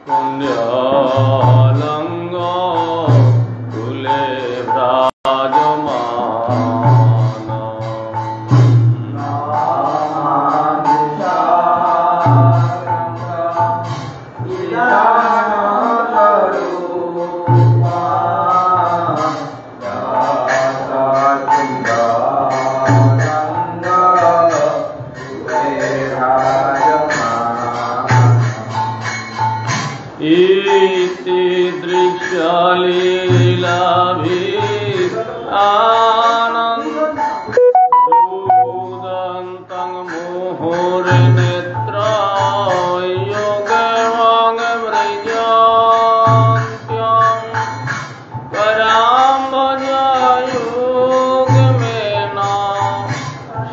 পুণ্যলঙ্গ কুলে ভ্রাজমান इति दृश्यलीलाभिः आनन्दं मुहुर्नेत्रं योगवाङ् मृगान्त्यं परां भजयोगमेन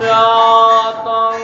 शातं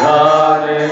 Hare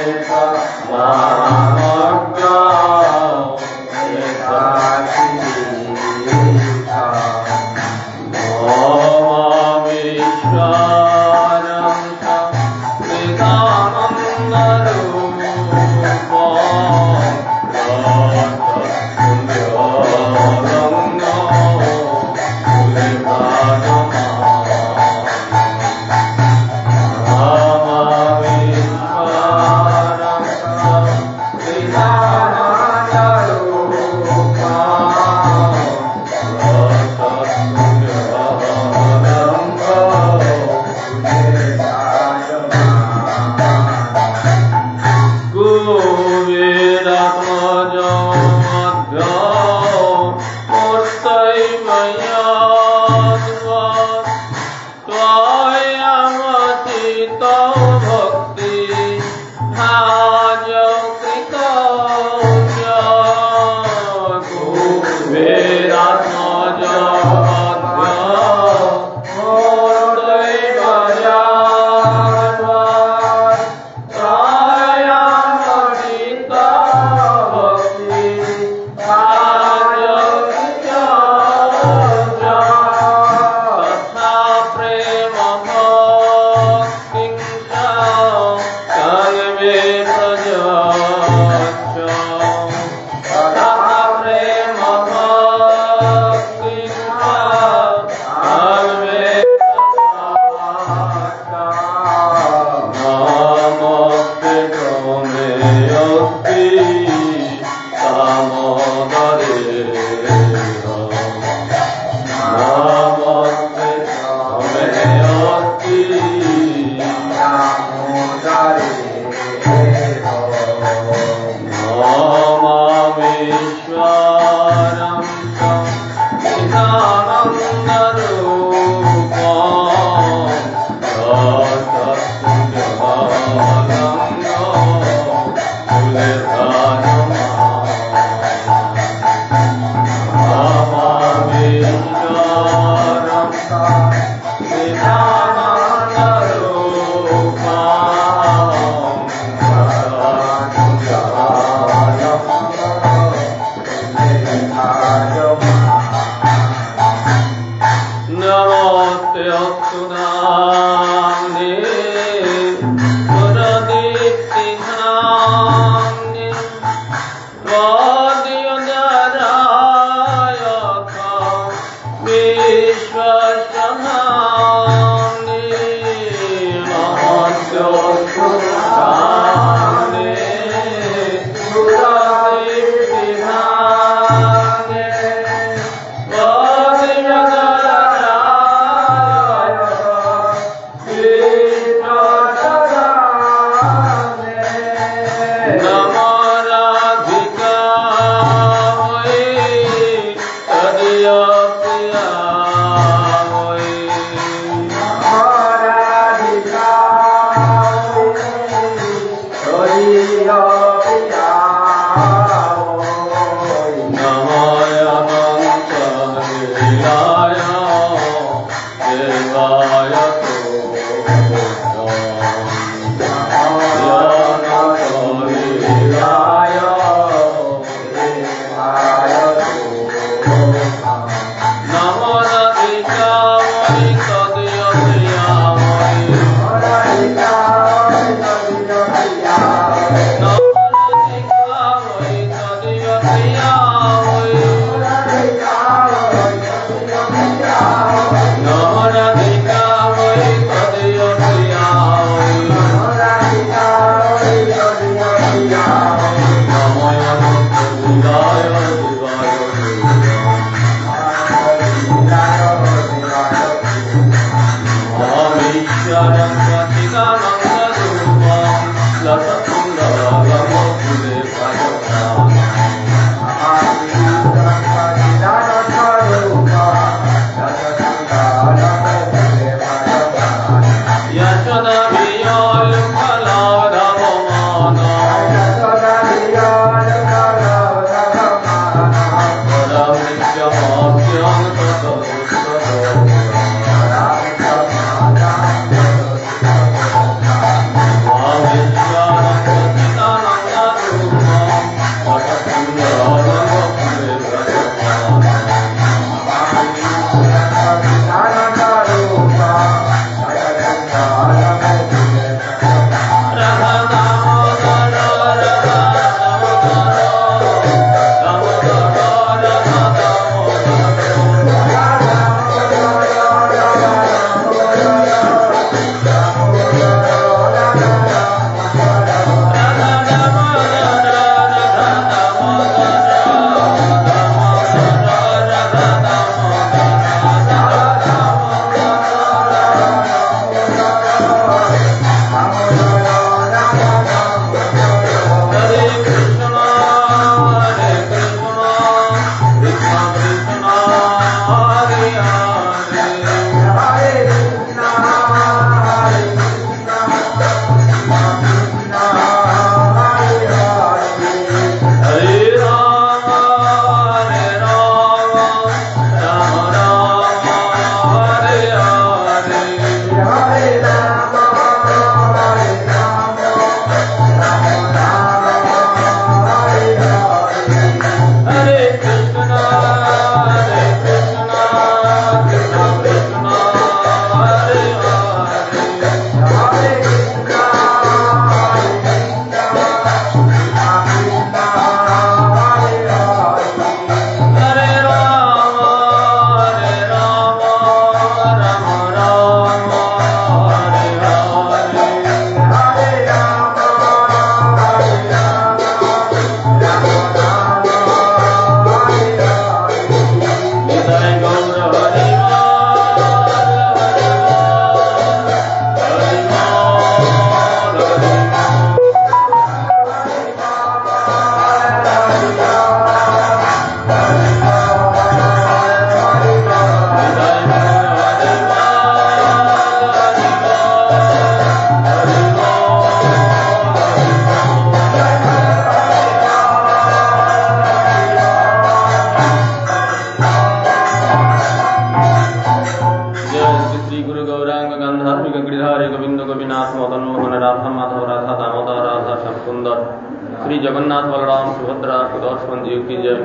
श्री जगन्नाथ बलराम सुभद्रा सुदर्शन जीव की जय।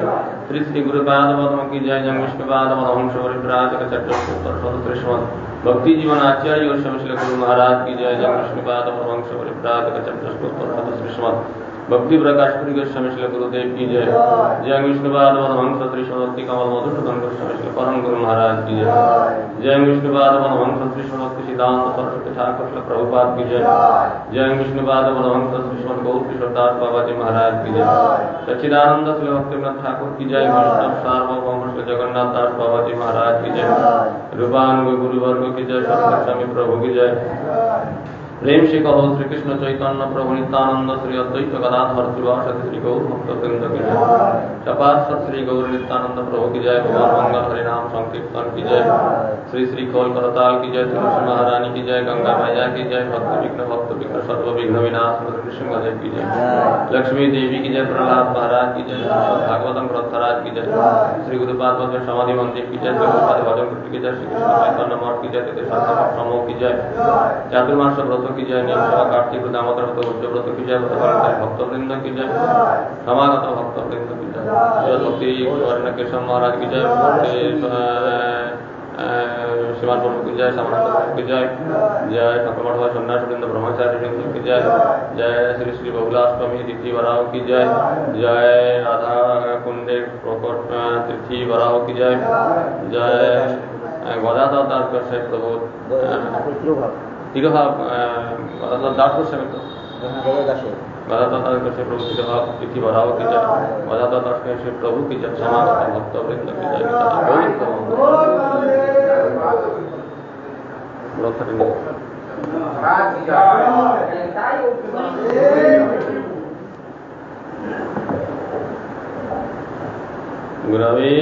श्री श्री गुरुपाद पद्म की जय। जंग विष्णुपाद वंश परिव्राजक भक्ति जीवन आचार्य और शमशल गुरु महाराज की जय। जंग विष्णुपाद वंश परिव्राजक भक्ति प्रकाश शमशल गुरुदेव की जय। जय विष्णुपाद वंश त्रिशक्ति कमल मधुसूदन शमशल परम गुरु महाराज की जय। जय विष्णुपाद वंश त्रिशक्ति सिद्धांत सरस्वती ठाकुर प्रभुपाद की जय। जय विष्णुपाद वंश श्रीमद गौर किशोरदास बाबा जी महाराज की जय। सच्चिदानंद श्री भक्तिनाथ ठाकुर की जय। वैष्णव सार्वभौम श्री जगन्नाथ दास बाबा जी महाराज की जय। रूपानुग गुरुवर्ग की जय। सत्संग प्रभु की जय। प्रेम से कहो श्री कृष्ण चैतन्य प्रभु नित्यानंद श्री अद्वैत गदाधर शिवासदि श्री गौर भक्तवृंद की जय। चपासर श्री गौर नित्यानंद प्रभु की जय। भगवान मंगल हरिनाम संकीर्तन की जय। श्री श्री कौल करताल की जय। तुलसी महारानी की जय। गंगा मैया की जय। भक्त विघ्न सर्व विघ्न विनाश कृष्णदेव की जय। लक्ष्मी देवी की जय। प्रहलाद महाराज की जय। भागवतम ग्रंथराज की जय। श्री गुरुपाद समाधि मंदिर की जय। भजन की जय। श्री कृष्ण चैतन्य मठ की जय। समूह की जय। चातुर्मास व्रत की जय। नियम कार्तिक दामोदर व्रत उच्च व्रत की जय। भक्तवृंद की जय। समागत भक्तवृंद की जय। भक्ति वर्ण केशव महाराज की जय। श्रीमान प्रभु की जय। सामना की जय। जय ठाकुर मठवा सन्यास वृंद ब्रह्मचारी वृंद की जय। जय श्री श्री बहुलाष्टमी तिथि वराह की जय। जय राधा कुंडे प्रकट तिथि वराह की जय। जय गदाधर से प्रभु तिरुभाव दास से गदाधर से प्रभु तिरुभाव तिथि वराह की जय। गदाधर से प्रभु की जय। समागत भक्तवृंद की जय। गुरवे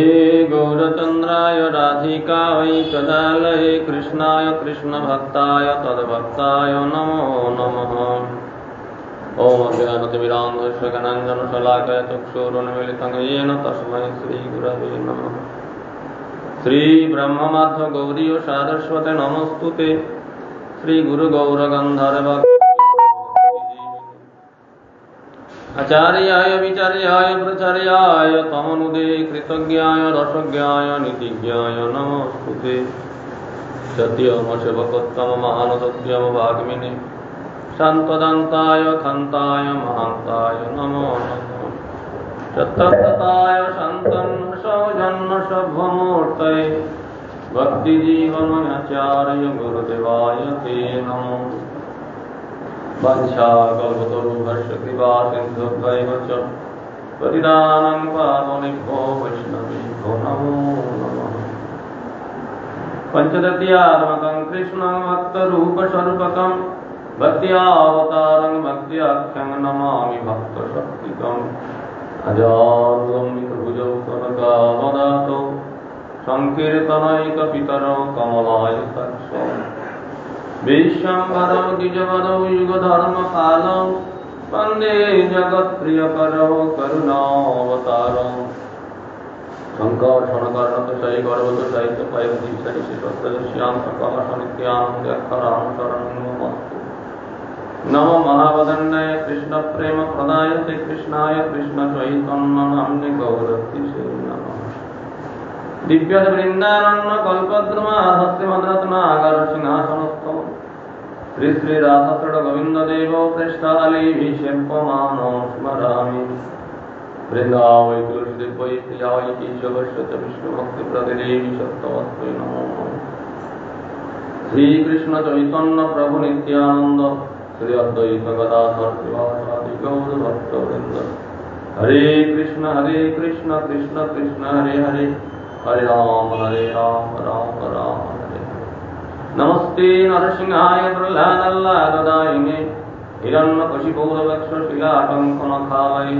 गौरचंद्राय राधिकायै कदालये कृष्णाय कृष्णभक्ताय तद्भक्ताय नमो नमः। ओम अज्ञानतिमिरान्धस्य ज्ञानाञ्जनशलाकया चक्षुरुन्मीलितं येन तस्मै श्रीगुरवे नमः। श्री ब्रह्ममाध्व गौरीय सारस्वते नमस्तुते। श्री गुरु गौरगंधर्व आचार्याय विचार्याय प्रचार्याय तमनुदे कृतज्ञाय रसज्ञाय नीतिज्ञाय नमस्तुते। सत्यम सेवकोत्तम महान सत्यम भागमिने शान्तदान्ताय खान्ताय महान्ताय नमो नमः। सत्तताय शान्तन् सौजन्य सभ्यमूर्तये भक्तिजीवनयाचार्य गुरुदेवाय ते नमो। वंशाकल्पतरुभ्यश्च कृपासिन्धुभ्यैव च पतितानां पावनेभ्यो वैष्णवेभ्यो नमो नमः। पञ्चदत्यात्मकं कृष्णं भक्तरूपस्वरूपकं भक्त्यावतारं भक्त्याख्यं नमामि भक्तशक्तिकम्। अजानुलम्बितभुजौ कनकावदातौ संकीर्तनैकपितरौ कमलायताक्षौ विश्वम्भरौ द्विजवरौ युगधर्मपालौ वन्दे जगत्प्रियकरौ करुणावतारौ। शङ्करशरणकर्णतशै गर्वतशैत्यपैर्दीशैश्वर्यश्यां सकलशनित्यानन्द्यक्षरां शरणं नमस्तु। नमो महावदन्नाय कृष्णप्रेम प्रदायते कृष्णाय कृष्णचैतन्यनाम्ने गौरतिसे नमः। दिव्यवृन्दारण्य कल्पद्रुमाधस्य मद्रत्नागर सिंहासनस्थौ श्री श्री राधाकृष्ण गोविन्ददेवो पृष्ठालीभिषेप्यमानो स्मरामि। वृन्दावै तुलसीदेवै प्रियायै केशवस्य च विष्णुभक्तिप्रदेवी सत्तवत्यै नमो नमः। श्रीकृष्ण चैतन्य प्रभु नित्यानंद श्री अद्वैत गदाधर शिवासादि गौर भक्तवृंद। हरे कृष्ण कृष्ण कृष्ण हरे हरे हरे राम राम राम हरे हरे। नमस्ते नरसिंहाय प्रह्लादायिने हिरण्यकशिपूरवक्षशिलाटङ्कनखालये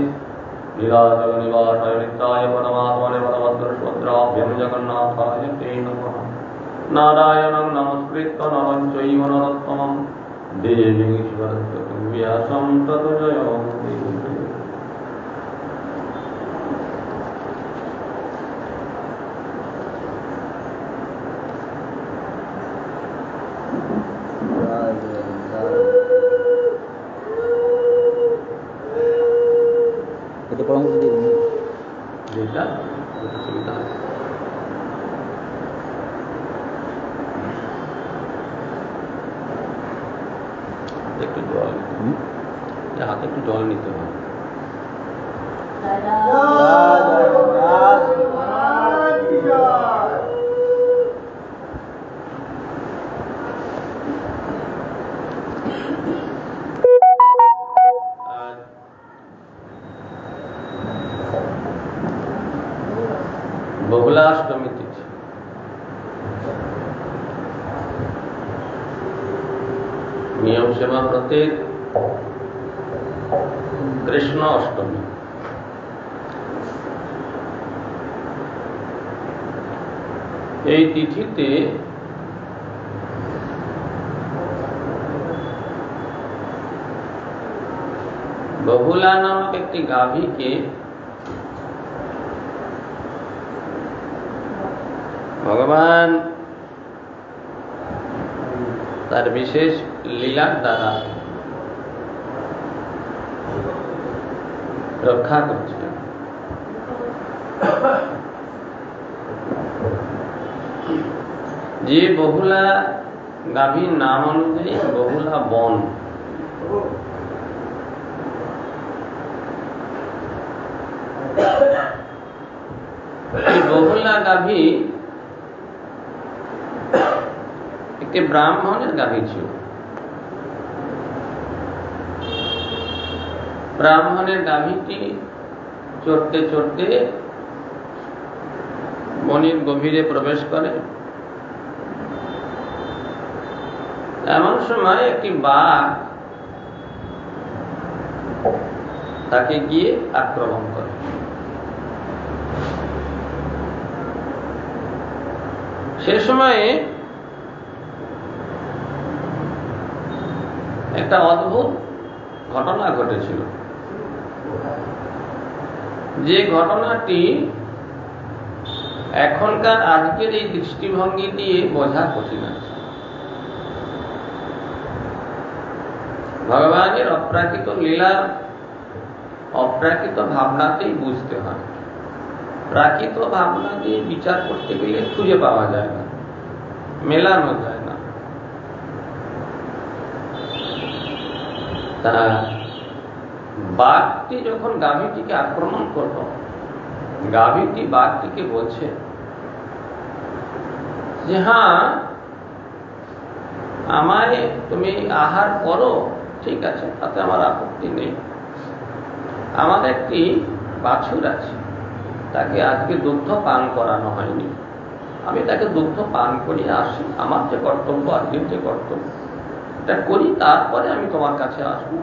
नीलाचलनिवासाय नित्याय परमात्मने बलभद्रसुभद्राभ्यां जगन्नाथाय ते नमः। नारायणं नमस्कृत्य नरं चैव नरोत्तमं देवीं सरस्वतीं व्यासं ततो जयमुदीरये। হাতে একটু জল নিতে হবে। बहुलाष्टमी तिथि नियम গোসেবা ব্রতের কৃষ্ণ অষ্টমী। এই তিথিতে বহুলা নামক একটি গাভীকে ভগবান তার বিশেষ লীলার দ্বারা রক্ষা করছিলেন। যে বহুলা গাভীর নাম অনুযায়ী বহুলা বন, এই বহুলা গাভী একটি ব্রাহ্মণের গাভী ছিল। ব্রাহ্মণের গাভীটি চড়তে চড়তে বনের গভীরে প্রবেশ করে। এমন সময় একটি বাঘ তাকে গিয়ে আক্রমণ করে। সে সময়ে একটা অদ্ভুত ঘটনা ঘটেছিল, যে ঘটনাটি এখনকার আজকের এই দৃষ্টিভঙ্গি দিয়ে বোঝা কঠিন আছে। ভগবানের অপ্রাকৃত লীলা অপ্রাকৃত ভাবনাতেই বুঝতে হয়। প্রাকৃত ভাবনা দিয়ে বিচার করতে গেলে খুঁজে পাওয়া যায় না, মেলানো যায় না। তা বাঘটি যখন গাভীটিকে আক্রমণ করল, গাভীটি বাঘটিকে বলছে যে হ্যাঁ, আমায় তুমি আহার করো, ঠিক আছে, তাতে আমার আপত্তি নেই। আমার একটি বাছুর আছে, তাকে আজকে দুগ্ধ পান করানো হয়নি, আমি তাকে দুগ্ধ পান করিয়ে আসি। আমার যে কর্তব্য, আজকের যে কর্তব্য, এটা করি, তারপরে আমি তোমার কাছে আসবো,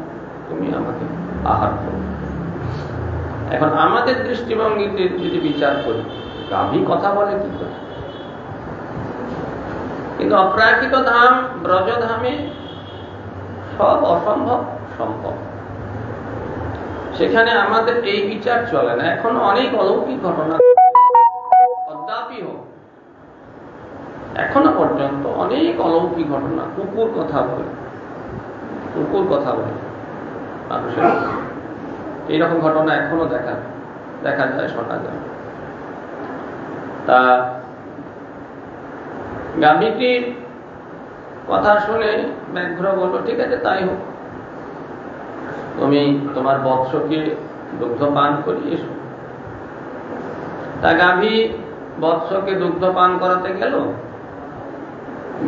তুমি আমাকে আহার করো। এখন আমাদের দৃষ্টিভঙ্গিতে যদি বিচার করি, গাভী কথা বলে কি করে? কিন্তু অপ্রাকৃত ধাম ব্রজধামে সব অসম্ভব সম্ভব। সেখানে আমাদের এই বিচার চলে না। এখন অনেক অলৌকিক ঘটনা অদ্যাপি হোক, এখনো পর্যন্ত অনেক অলৌকিক ঘটনা। কুকুর কথা বলে, কুকুর কথা বলে মানুষের, এইরকম ঘটনা এখনো দেখা যায়, শোনা যায়। তা গাভীটির কথা শুনে ব্যাঘ্র বলল, ঠিক আছে, তাই হোক, তুমি তোমার বৎসকে দুগ্ধ পান করিয়ে এসো। তা গাভী বৎসকে দুগ্ধ পান করাতে গেল,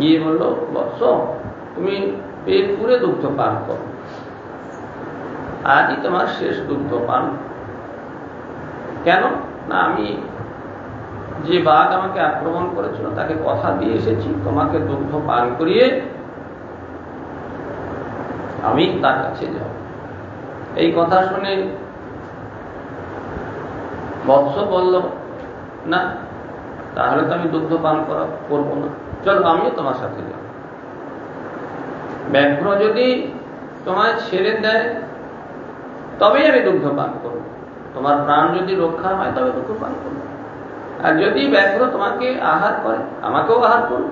গিয়ে বলল, বৎস, তুমি পেট পুরে দুগ্ধ পান করো, আজই তোমার শেষ দুগ্ধ পান। কেন না, আমি যে বাঘ আমাকে আক্রমণ করেছিল তাকে কথা দিয়ে এসেছি, তোমাকে দুগ্ধ পান করিয়ে আমি তার কাছে যাব। এই কথা শুনে বৎস বলল, না, তাহলে তো আমি দুগ্ধ পান করবো না, চলো আমিও তোমার সাথে যাব। ব্যাঘ্র যদি তোমায় ছেড়ে দেয় তবেই আমি দুগ্ধ পান করব, তোমার প্রাণ যদি রক্ষা হয় তবে দুগ্ধ পান করব। আর যদি ব্যাঘ্র তোমাকে আহার করে, আমাকেও আহার করো।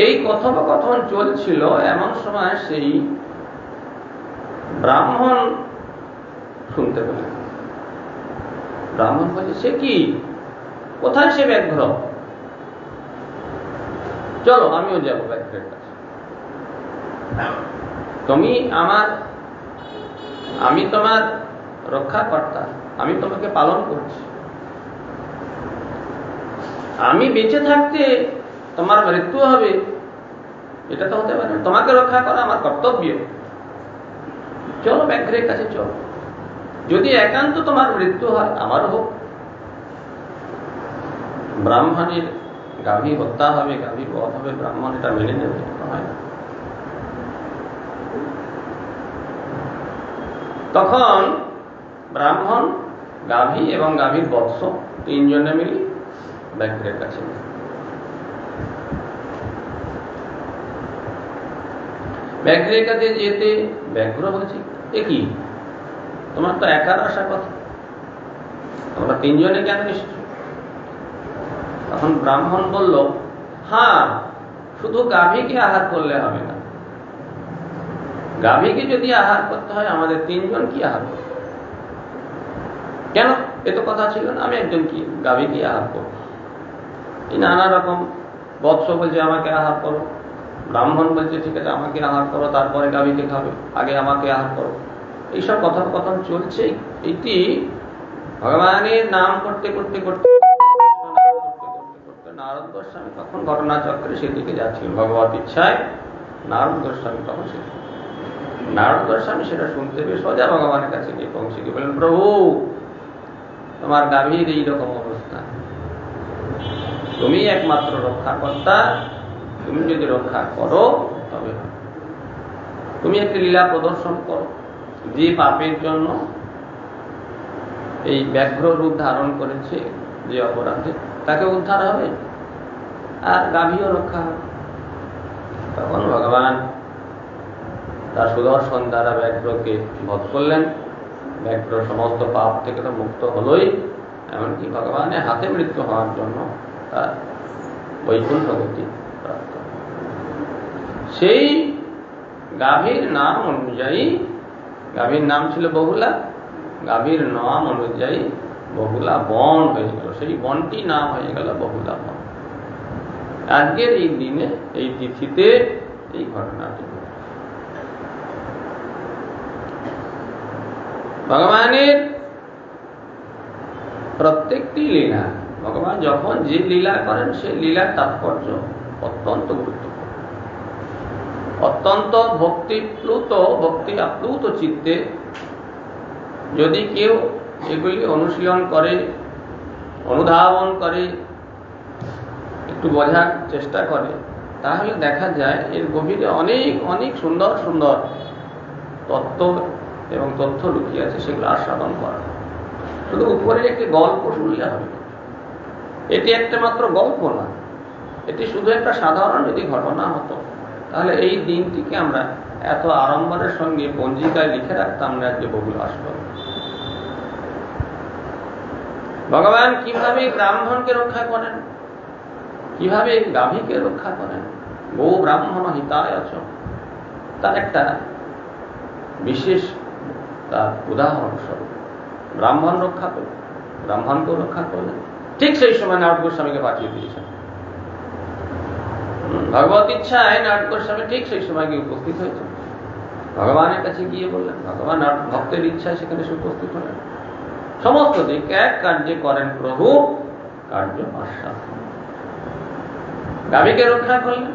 এই কথোপকথন চলছিল। এমন সময় সেই ব্রাহ্মণ শুনতে পেলেন। ব্রাহ্মণ বলছে, সে কি, কোথায় সে ব্যাঘ্র? চলো আমিও যাবো ব্যাঘ্রের কাছে। আমি তোমার রক্ষাকর্তা, আমি তোমাকে পালন করছি। আমি বেঁচে থাকতে তোমার মৃত্যু হবে, এটা তো হতে পারে না। তোমাকে রক্ষা করা আমার কর্তব্য। চলো ব্যাঘ্রের কাছে চলো, যদি একান্ত তোমার মৃত্যু হয় আমারও হোক। ব্রাহ্মণের গাভী হত্যা হবে, গাভী বধ হবে, ব্রাহ্মণ এটা মেনে নেবে হয় না। তখন ব্রাহ্মণ, গাভী এবং গাভীর বৎস তিনজনে মিলে ব্যাঘ্রের কাছে। ব্যাঘ্রের কাছে যেতে ব্যাঘ্র বলছি, এ কি, তোমার তো একার আসার কথা, তোমরা তিনজনে কেন এসেছো? তখন ব্রাহ্মণ বলল, হ্যাঁ, শুধু গাভীকে আহার করলে হবে না, গাভীকে যদি আহার করতে হয় আমাদের তিনজন কি আহার করতে? কেন? এ তো কথা ছিল না, আমি একজন কি গাভীকে আহার করব। এই নানা রকম, বৎস বলছে আমাকে আহার করো, ব্রাহ্মণ বলছে ঠিক আছে আমাকে আহার করো, তারপরে গাভীকে খাবে, আগে আমাকে আহার করো। এইসব কথোপকথন চলছে। এটি ভগবানের নাম করতে করতে করতে নারদ গোস্বামী তখন ঘটনাচক্রে সেদিকে যাচ্ছিল। ভগবত ইচ্ছায় নারদ গোস্বামী তখন সে, নারদ গোস্বামী সেটা শুনতে পেয়ে সোজা ভগবানের কাছে গিয়ে পৌঁছে গিয়ে বলেন, প্রভু তোমার গাভীর এইরকম অবস্থা, তুমি একমাত্র রক্ষাকর্তা, তুমি যদি রক্ষা করো তবে তুমি একটি লীলা প্রদর্শন করো, যে পাপের জন্য এই ব্যাঘ্র রূপ ধারণ করেছে, যে অপরাধে, তাকে উদ্ধার হবে আর গাভীও রক্ষা হবে। তখন ভগবান তার সুদর্শন দ্বারা ব্যাঘ্রকে বধ করলেন। ব্যাঘ্র সমস্ত পাপ থেকে তো মুক্ত হলোই, এমনকি ভগবানের হাতে মৃত্যু হওয়ার জন্য তার বৈকুণ্ঠ গতি প্রাপ্ত। সেই গাভীর নাম অনুযায়ী, গাভীর নাম ছিল বহুলা, গাভীর নাম অনুযায়ী বহুলা বন হয়ে গেল, সেই বনটি নাম হয়ে গেল বহুলা বন। আজকের এই দিনে, এই তিথিতে এই ঘটনাটি। ভগবানের প্রত্যেকটি লীলা, ভগবান যখন যে লীলা করেন সেই লীলার তাৎপর্য অত্যন্ত গুরুত্বপূর্ণ। অত্যন্ত ভক্তিপ্লুত, ভক্তি আপ্লুত চিত্তে যদি কেউ এগুলি অনুশীলন করে, অনুধাবন করে, একটু বোঝার চেষ্টা করে, তাহলে দেখা যায় এর গভীরে অনেক অনেক সুন্দর সুন্দর তত্ত্ব এবং তথ্য লুকিয়ে আছে, সেগুলো আস্বাদন করা। শুধু উপরে একটি গল্প শুনলে হবে, এটি একটা মাত্র গল্প না, এটি শুধু একটা সাধারণ যদি ঘটনা হতো তাহলে এই দিনটিকে আমরা এত আড়ম্বরের সঙ্গে পঞ্জিকায় লিখে রাখতাম না যে বহুল আসল। ভগবান কিভাবে ব্রাহ্মণকে রক্ষা করেন, কিভাবে গাভীকে রক্ষা করেন, গো ব্রাহ্মণ হিতায় আছো, তার একটা বিশেষ তার উদাহরণ স্বরূপ ব্রাহ্মণ রক্ষা করলেন, ব্রাহ্মণকেও রক্ষা করলেন। ঠিক সেই সময় নারদ গোস্বামীকে পাঠিয়ে দিয়েছেন। ভগবত ইচ্ছায় নারদ গোস্বামী ঠিক সেই সময় গিয়ে উপস্থিত হয়েছে, ভগবানের কাছে গিয়ে বললেন, ভগবান ভক্তের ইচ্ছায় সেখানে সে উপস্থিত হলেন। সমস্ত দিক এক কার্যে করেন প্রভু, কার্য আশ্বাস। গাভীকে রক্ষা করলেন,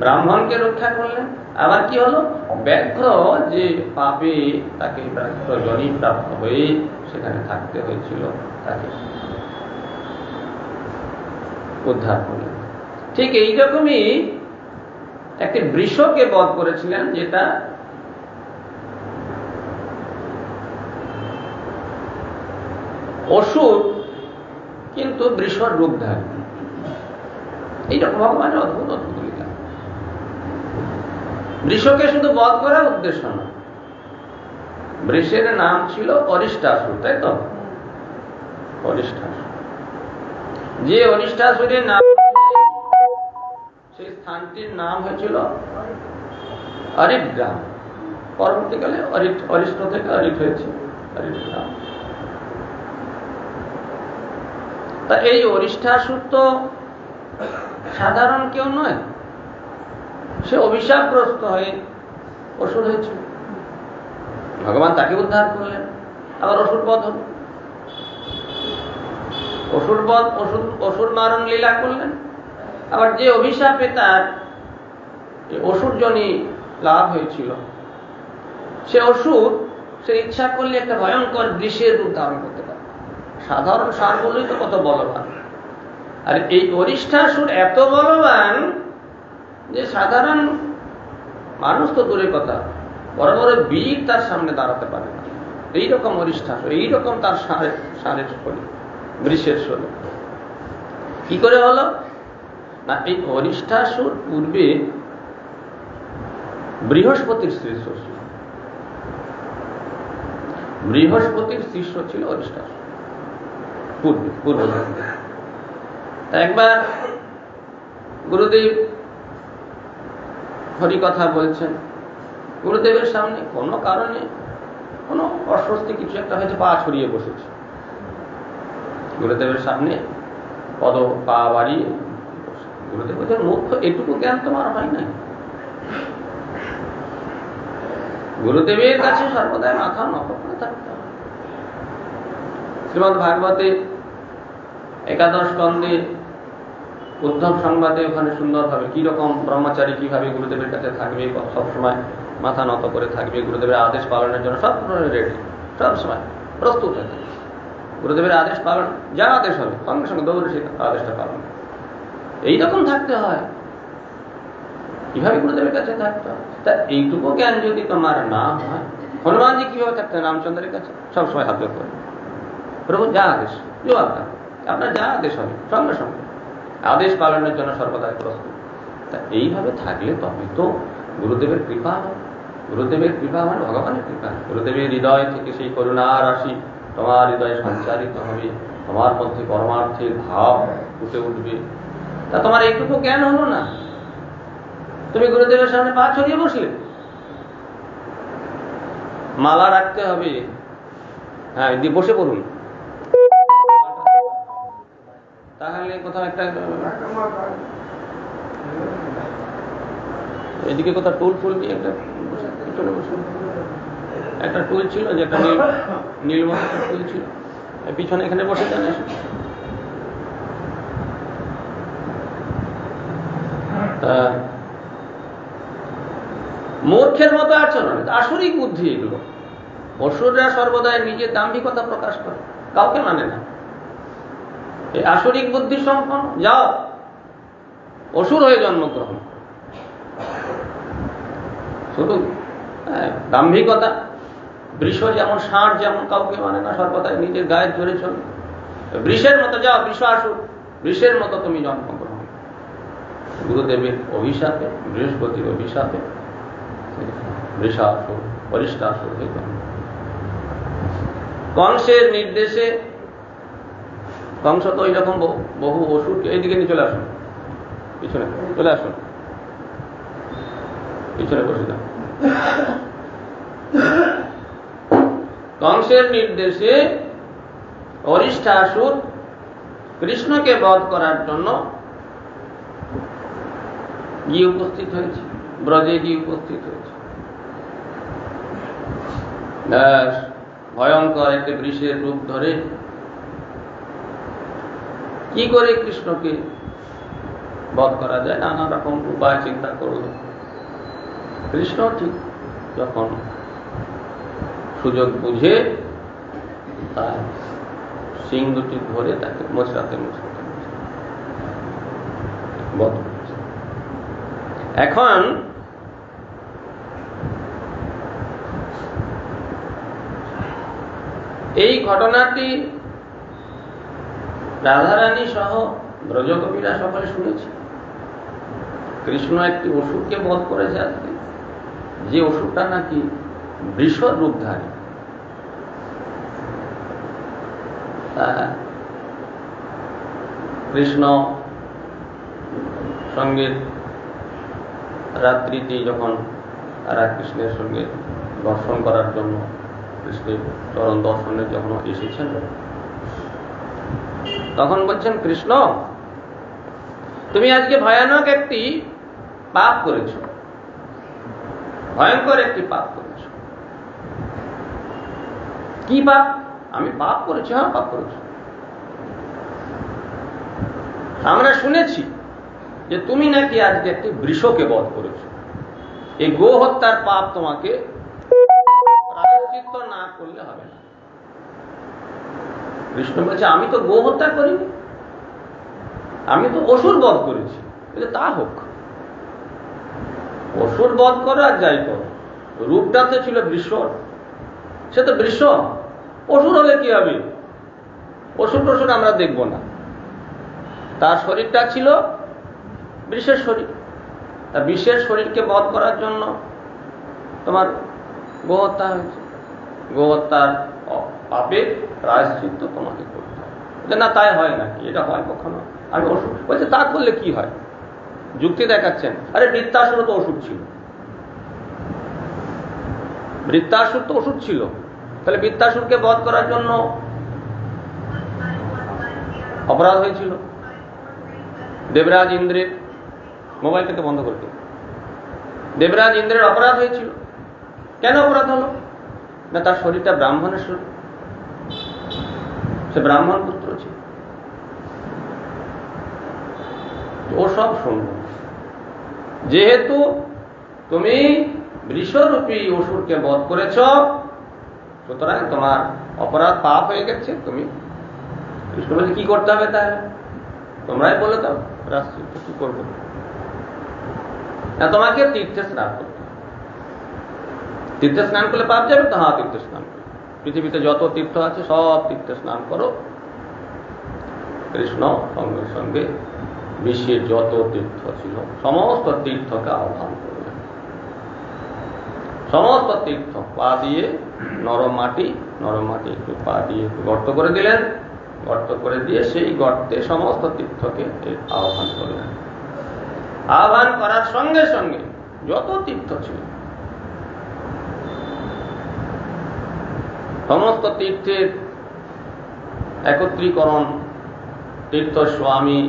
ব্রাহ্মণকে রক্ষা করলেন, আবার কি হলো, ব্যাঘ্র যে পাপে তাকে জনি প্রাপ্ত হয়ে সেখানে থাকতে হয়েছিল তাকে উদ্ধার করলেন। ঠিক এইরকমই একটি বৃষকে বধ করেছিলেন, যেটা অসুর কিন্তু বৃষর রূপধারী। এইরকম ভগবানের অদ্ভুত অদ্ভুত লীলা। বৃষকে শুধু বধ করার উদ্দেশ্য না, বৃষের নাম ছিল অরিষ্টাসুর, তাই তো? অরিষ্টাসুর, যে অরিষ্টাসুরের নাম, সেই স্থানটির নাম হয়েছিল অরিগ্রাম। পরবর্তীকালে অরিষ্ট থেকে অরিট হয়েছে অরিগ্রাম। তা এই অরিষ্টাসুর তো সাধারণ কেউ নয়, সে অভিশাপগ্রস্ত হয়ে অসুর হয়েছিল। ভগবান তাকে উদ্ধার করলেন, আবার অসুর বধ হল, অসুর বধ, অসুর মারণ লীলা করলেন। আবার যে অভিশাপে তার অসুরজনী লাভ হয়েছিল, সে অসুর সে ইচ্ছা করলে একটা ভয়ঙ্কর বৃষের রূপ ধারণ করতে পারে। সাধারণ ষাঁড়গুলোই তো কত বলবান, আর এই অরিষ্টাসুর এত বলবান যে সাধারণ মানুষ তো দূরের কথা, বড় বড় বীর তার সামনে দাঁড়াতে পারে না। এইরকম অরিষ্ঠাসুর, এইরকম তার ষাঁড়ের শরীর, বৃষের শরীর। কি করে হলো না, এই অরিষ্ঠাসুর পূর্বে বৃহস্পতির শিষ্য ছিল। বৃহস্পতির শিষ্য ছিল অরিষ্ঠাসুর পূর্ব। একবার গুরুদেব হরিকথা বলছেন, গুরুদেবের সামনে কোনো কারণে কোনো অস্বস্তি কিছু একটা হয়েছে, পা ছড়িয়ে বসেছে। গুরুদেবের সামনে পা বাড়িয়ে গুরুদেব বলছেন, মূর্খ, এটুকু জ্ঞান তোমার হয় নাই? গুরুদেবের কাছে সর্বদাই মাথা নত করে থাকতে হবে। শ্রীমদ্ ভাগবতে একাদশ স্কন্ধে উদ্ধব সংবাদে ওখানে সুন্দরভাবে কি রকম ব্রহ্মচারী কিভাবে গুরুদেবের কাছে থাকবে, সবসময় মাথা নত করে থাকবে, গুরুদেবের আদেশ পালনের জন্য সব রেডি, সবসময় প্রস্তুত থাকে। গুরুদেবের আদেশ পালন, যা আদেশ হবে সঙ্গে সঙ্গে দৌড়ে সেই আদেশটা পালন। এইরকম থাকতে হয়, কিভাবে গুরুদেবের কাছে থাকতে হয়। তা এইটুকু জ্ঞান যদি তোমার না হয়, হনুমানজি কিভাবে থাকতে হয় রামচন্দ্রের কাছে, সবসময় হাত করে, প্রভু যা আদেশ, আপনার যা আদেশ হবে সঙ্গে সঙ্গে আদেশ পালনের জন্য সর্বদাই প্রস্তুত। তা এইভাবে থাকলে তবে তো গুরুদেবের কৃপা হয়। গুরুদেবের কৃপা মানে ভগবানের কৃপা। গুরুদেবের হৃদয় থেকে সেই করুণা রাশি তোমার হৃদয়ে সঞ্চারিত হবে, তোমার মধ্যে পরমার্থের ভাব ফুটে উঠবে। তা তোমার এইটুকু জ্ঞান হলো না, তুমি গুরুদেবের সামনে পা ছড়িয়ে বসলে। মালা রাখতে হবে, হ্যাঁ, দিয়ে বসে পড়ুন, তাহলে কোথাও একটা এদিকে কোথাও টুল ফুল দিয়ে একটা পিছনে বসে, একটা টুল ছিল যে একটা নীলমত টুল ছিল, পিছনে এখানে বসে যান। মূর্খের মতো আচরণ, আসরিক বুদ্ধি এগুলো। অসুররা সর্বদাই নিজের দাম্ভিকতা প্রকাশ করে, কাউকে মানে না। এই আসরিক বুদ্ধি সম্পন্ন, যাও অসুর হয়ে জন্মগ্রহণ, শুধু দাম্ভিকতা। বৃষ যেমন, ষাঁড় যেমন কাউকে মানে না, সর্বদাই নিজের গায়ের জোরে চলে। বৃষের মতো যাও, বৃষ আসুর, বৃষের মতো তুমি জন্মগ্রহণ। গুরুদেবের অভিশাপে, বৃহস্পতির অভিশাপে বৃষাসুর, অরিষ্ঠাসুর হয়ে জন্ম। কংসের নির্দেশে, কংস তো এইরকম বহু অসুর, এইদিকে নিয়ে চলে আসুন, পিছনে চলে আসুন, পিছনে বসে যান। কংসের নির্দেশে অরিষ্ঠাসুর কৃষ্ণকে বধ করার জন্য গিয়ে উপস্থিত হয়েছে, ব্রজে গিয়ে উপস্থিত হয়েছে। ভয়ঙ্কর একটি বৃষের রূপ ধরে কি করে কৃষ্ণকে বধ করা যায়, নানা রকম উপায় চিন্তা করল। কৃষ্ণ ঠিক যখন সুযোগ বুঝে তার সিং দুটি ধরে তাকে মোচড়াতে বধ করেছে। এখন এই ঘটনাটি রাধারানী সহ ব্রজকবিরা সকলে শুনেছে। কৃষ্ণ একটি অসুরকে বধ করেছে আজকে, যে অসুরটা নাকি বৃষ রূপধারী। কৃষ্ণ সঙ্গে রাত্রিতে যখন রাধাকৃষ্ণের সঙ্গে দর্শন করার জন্য, কৃষ্ণের চরণ দর্শনের যখন এসেছেন, তখন বলছেন, কৃষ্ণ তুমি আজকে ভয়ানক একটি পাপ করেছ, ভয়ঙ্কর একটি পাপ করেছ। কি পাপ? আমি পাপ করেছি। হ্যাঁ, পাপ করেছ। আমরা শুনেছি যে তুমি নাকি আজকে একটি বৃষকে বধ করেছ। এই গো হত্যার পাপ তোমাকে প্রায়শ্চিত্ত না করলে হবে না। কৃষ্ণ বলছে, আমি তো গো হত্যা করিনি, আমি তো অসুর বধ করেছি। তা হোক, অসুর বধ করো আর যাই করো, রূপটা তো ছিল বৃষর, সে তো বৃষ। অসুর হলে কি হবে? অসুর টসুর আমরা দেখব না। তার শরীরটা ছিল বৃষের শরীর। তা বৃষের শরীরকে বধ করার জন্য তোমার গোহত্যা হয়েছে। গোহত্যার পাপে প্রায়শ্চিত্ত তোমাকে করতে হবে। যে না, তাই হয় নাকি? এটা হয় কখনো? আমি অসুর বলছে, তা করলে কি হয়? যুক্তি দেখাচ্ছেন, আরে বৃত্তাসুর তো অসুর ছিল, বৃত্তাসুর তো অসুর ছিল। তাহলে বৃত্তাসুরকে বধ করার জন্য অপরাধ হয়েছিল। দেবরাজ ইন্দ্রের, মোবাইলটাকে বন্ধ করতে, দেবরাজ ইন্দ্রের অপরাধ হয়েছিল। কেন অপরাধ হলো? না, তার শরীরটা ব্রাহ্মণের শরীর, সে ব্রাহ্মণ পুত্র ছিল। ও সব শুনল। যেহেতু তুমি বৃষরূপী অসুরকে বধ করেছ, সুতরাং তোমার অপরাধ পাপ হয়ে গেছে। তুমি কৃষ্ণ বলে কি করতে হবে? তাহলে তোমরাই বলে দাও প্রায়শ্চিত্ত কি করবো। না, তোমাকে তীর্থে স্নান করতে হবে। তীর্থে স্নান করলে পাপ যাবে তো? হ্যাঁ, তীর্থে স্নান করো। পৃথিবীতে যত তীর্থ আছে সব তীর্থে স্নান করো। কৃষ্ণ সঙ্গে সঙ্গে বিশ্বের যত তীর্থ ছিল সমস্ত তীর্থকে আহ্বান করলেন। সমস্ত তীর্থ পা দিয়ে নরম মাটি একটু পা দিয়ে গর্ত করে দিলেন। গর্ত করে দিয়ে সেই গর্তে সমস্ত তীর্থকে আহ্বান করলেন। আহ্বান করার সঙ্গে সঙ্গে যত তীর্থ ছিল সমস্ত তীর্থের একত্রীকরণ। তীর্থ স্বামী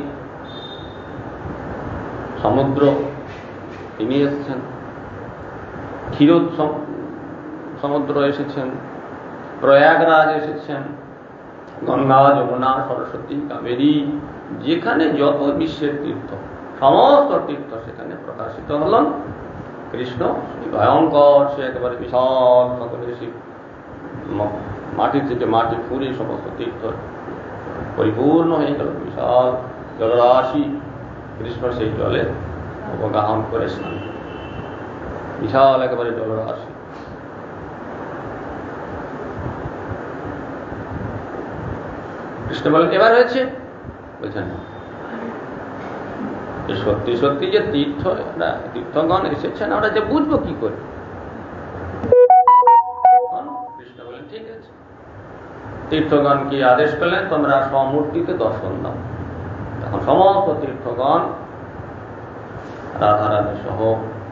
সমুদ্র তিনি এসেছেন, ক্ষীরোদ সমুদ্র এসেছেন, প্রয়াগরাজ এসেছেন, গঙ্গা, যমুনা, সরস্বতী, কাবেরী, যেখানে যত বিশ্বের তীর্থ সমস্ত তীর্থ সেখানে প্রকাশিত হলেন। কৃষ্ণ ভয়ঙ্কর, সে একেবারে বিশাল, সকলে সে মাটি থেকে মাটি ফুরে সমস্ত তীর্থ পরিপূর্ণ হয়ে গেল। বিশাল জলরাশি, কৃষ্ণ সেই জলে অবগাহন করে স্নান, বিশাল একেবারে জলরাশি। কৃষ্ণ বলেন এবার হয়েছে? বলছেন না, সত্যি সত্যি যে তীর্থগণ এসেছেন আমরা যে বুঝবো কি করে? কৃষ্ণ বলেন ঠিক আছে। তীর্থগণ কি আদেশ করলেন? তোমরা সমূর্তিতে দর্শন দাও। এখন সমস্ত তীর্থগণ রাধারানী সহ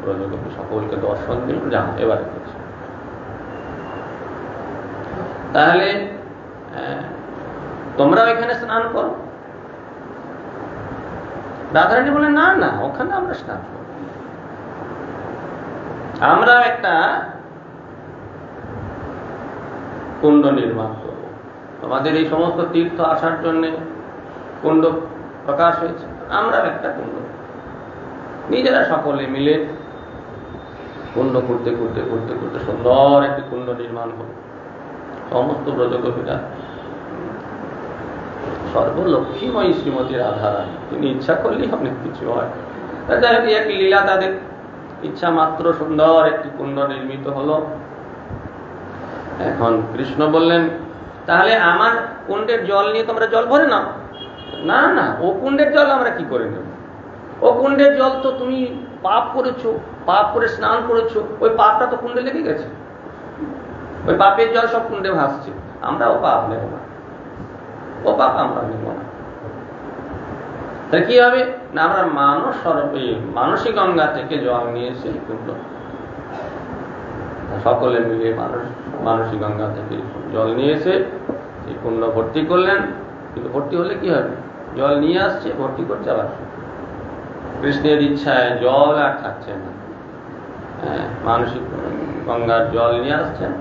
ব্রজগোপী সকলকে দর্শন দিল। যান এবারে করছে। তাহলে তোমরাও এখানে স্নান করো। রাধারানী বলে না না, ওখানে আমরা স্নান করব, আমরা একটা কুণ্ড নির্মাণ করব। আমাদের এই সমস্ত তীর্থ আসার জন্য কুণ্ড প্রকাশ হয়েছে, আমরা একটা কুণ্ড নিজেরা সকলে মিলে কুণ্ড করতে করতে করতে করতে সুন্দর একটি কুণ্ড নির্মাণ করব। সমস্ত ব্রজগোপীরা, সর্বলক্ষ্মীময়ী শ্রীমতী রাধারানী, তিনি ইচ্ছা করলেই অনেক কিছু হয়। যাই হোক, এক লীলা, তাদের ইচ্ছা মাত্র সুন্দর একটি কুণ্ড নির্মিত হলো। এখন কৃষ্ণ বললেন, তাহলে আমার কুণ্ডের জল নিয়ে তোমরা জল ভরে নাও। না না, ও কুণ্ডের জল আমরা কি করে নেব? ও কুণ্ডের জল তো তুমি পাপ করেছো, পাপ করে স্নান করেছো, ওই পাপটা তো কুণ্ডে লেগে গেছে, ওই পাপের জল সব কুণ্ডে ভাসছে। আমরা ও পাপ নেব না, ও পাপ আমরা নেব না। তাহলে কি হবে না, আমরা মানসী গঙ্গা থেকে জল নিয়ে এসে কুণ্ড সকলে মিলে মানসী গঙ্গা থেকে জল নিয়ে এসে এই কুণ্ড ভর্তি করলেন। কিন্তু ভর্তি হলে কি হবে? জল নিয়ে আসছে, ভর্তি করছে, আবার কৃষ্ণের ইচ্ছায় জল আর থাকছে না। মানসী গঙ্গার জল নিয়ে আসছেন,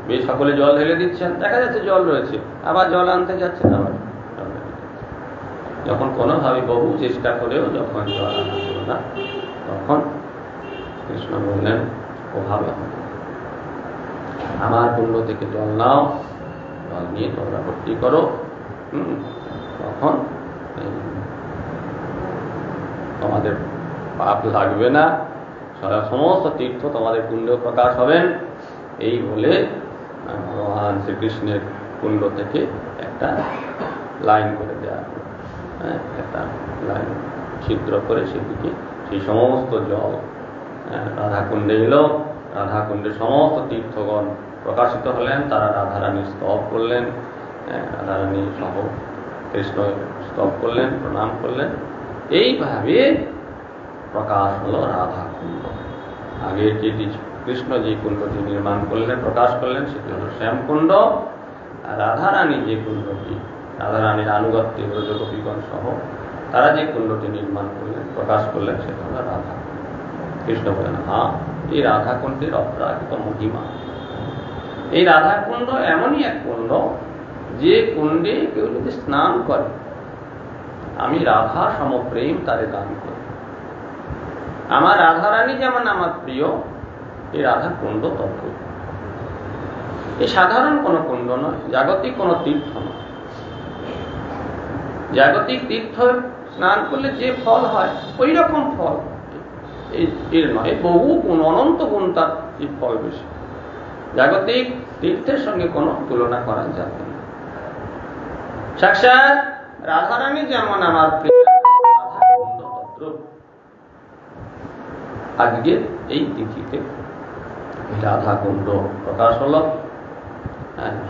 বেশ সকলে জল ঢেলে দিচ্ছেন, দেখা যাচ্ছে জল রয়েছে, আবার জল আনতে যাচ্ছেন, আবার যখন কোনোভাবে বহু চেষ্টা করেও যখন জল আনা হলো না, তখন কৃষ্ণ বললেন ওভাবে হবে, আমার কুণ্ড থেকে জল নাও, জল নিয়ে তোমরা ভর্তি করো। তখন তোমাদের পাপ লাগবে না, সমস্ত তীর্থ তোমাদের কুণ্ডে প্রকাশ হবেন, এই বলে ভগবান শ্রীকৃষ্ণের কুণ্ড থেকে একটা লাইন করে দেওয়া, একটা লাইন ছিদ্র করে সেদিকে সেই সমস্ত জল রাধাকুণ্ডে এলো। রাধাকুণ্ডে সমস্ত তীর্থগণ প্রকাশিত হলেন, তারা রাধারানীর স্তব করলেন, রাধারানী সহ কৃষ্ণ স্তব করলেন, প্রণাম করলেন। এইভাবে প্রকাশ হলো রাধাকুণ্ড। আগে যেটি কৃষ্ণ যে কুণ্ডটি নির্মাণ করলেন, প্রকাশ করলেন, সেটি হল শ্যামকুণ্ড। আর রাধারানী যে কুণ্ডটি, রাধারানীর আনুগত্যে ব্রজগোপীগণ সহ তারা যে কুণ্ডটি নির্মাণ করলেন, প্রকাশ করলেন, সেটা হল রাধাকুণ্ড। কৃষ্ণ বলেন, হ্যাঁ, এই রাধাকুণ্ডের অপ্রাকৃত মহিমা। এই রাধাকুণ্ড এমনই এক কুণ্ড যে কুণ্ডে কেউ যদি স্নান করে, আমি রাধা সমপ্রেম তারে দান করি। আমার রাধারানী যেমন আমার প্রিয়, এই রাধা কুণ্ড তত্ত্ব। এই সাধারণ কোনো কুণ্ড নয়, জাগতিক কোনো তীর্থ নয়। জাগতিক তীর্থ স্নান করলে যে ফল হয় ওই রকম ফল এর নয়, বহু গুণ, অনন্ত গুণ তার এই ফল বেশি। জাগতিক তীর্থের সঙ্গে কোনো তুলনা করা যাবে না। সাক্ষাৎ রাধারানী যেমন আমার প্রিয়, রাধাকুণ্ড তত্ত্ব। আজকে এই তিথিতে রাধাকুণ্ড প্রকাশ হল।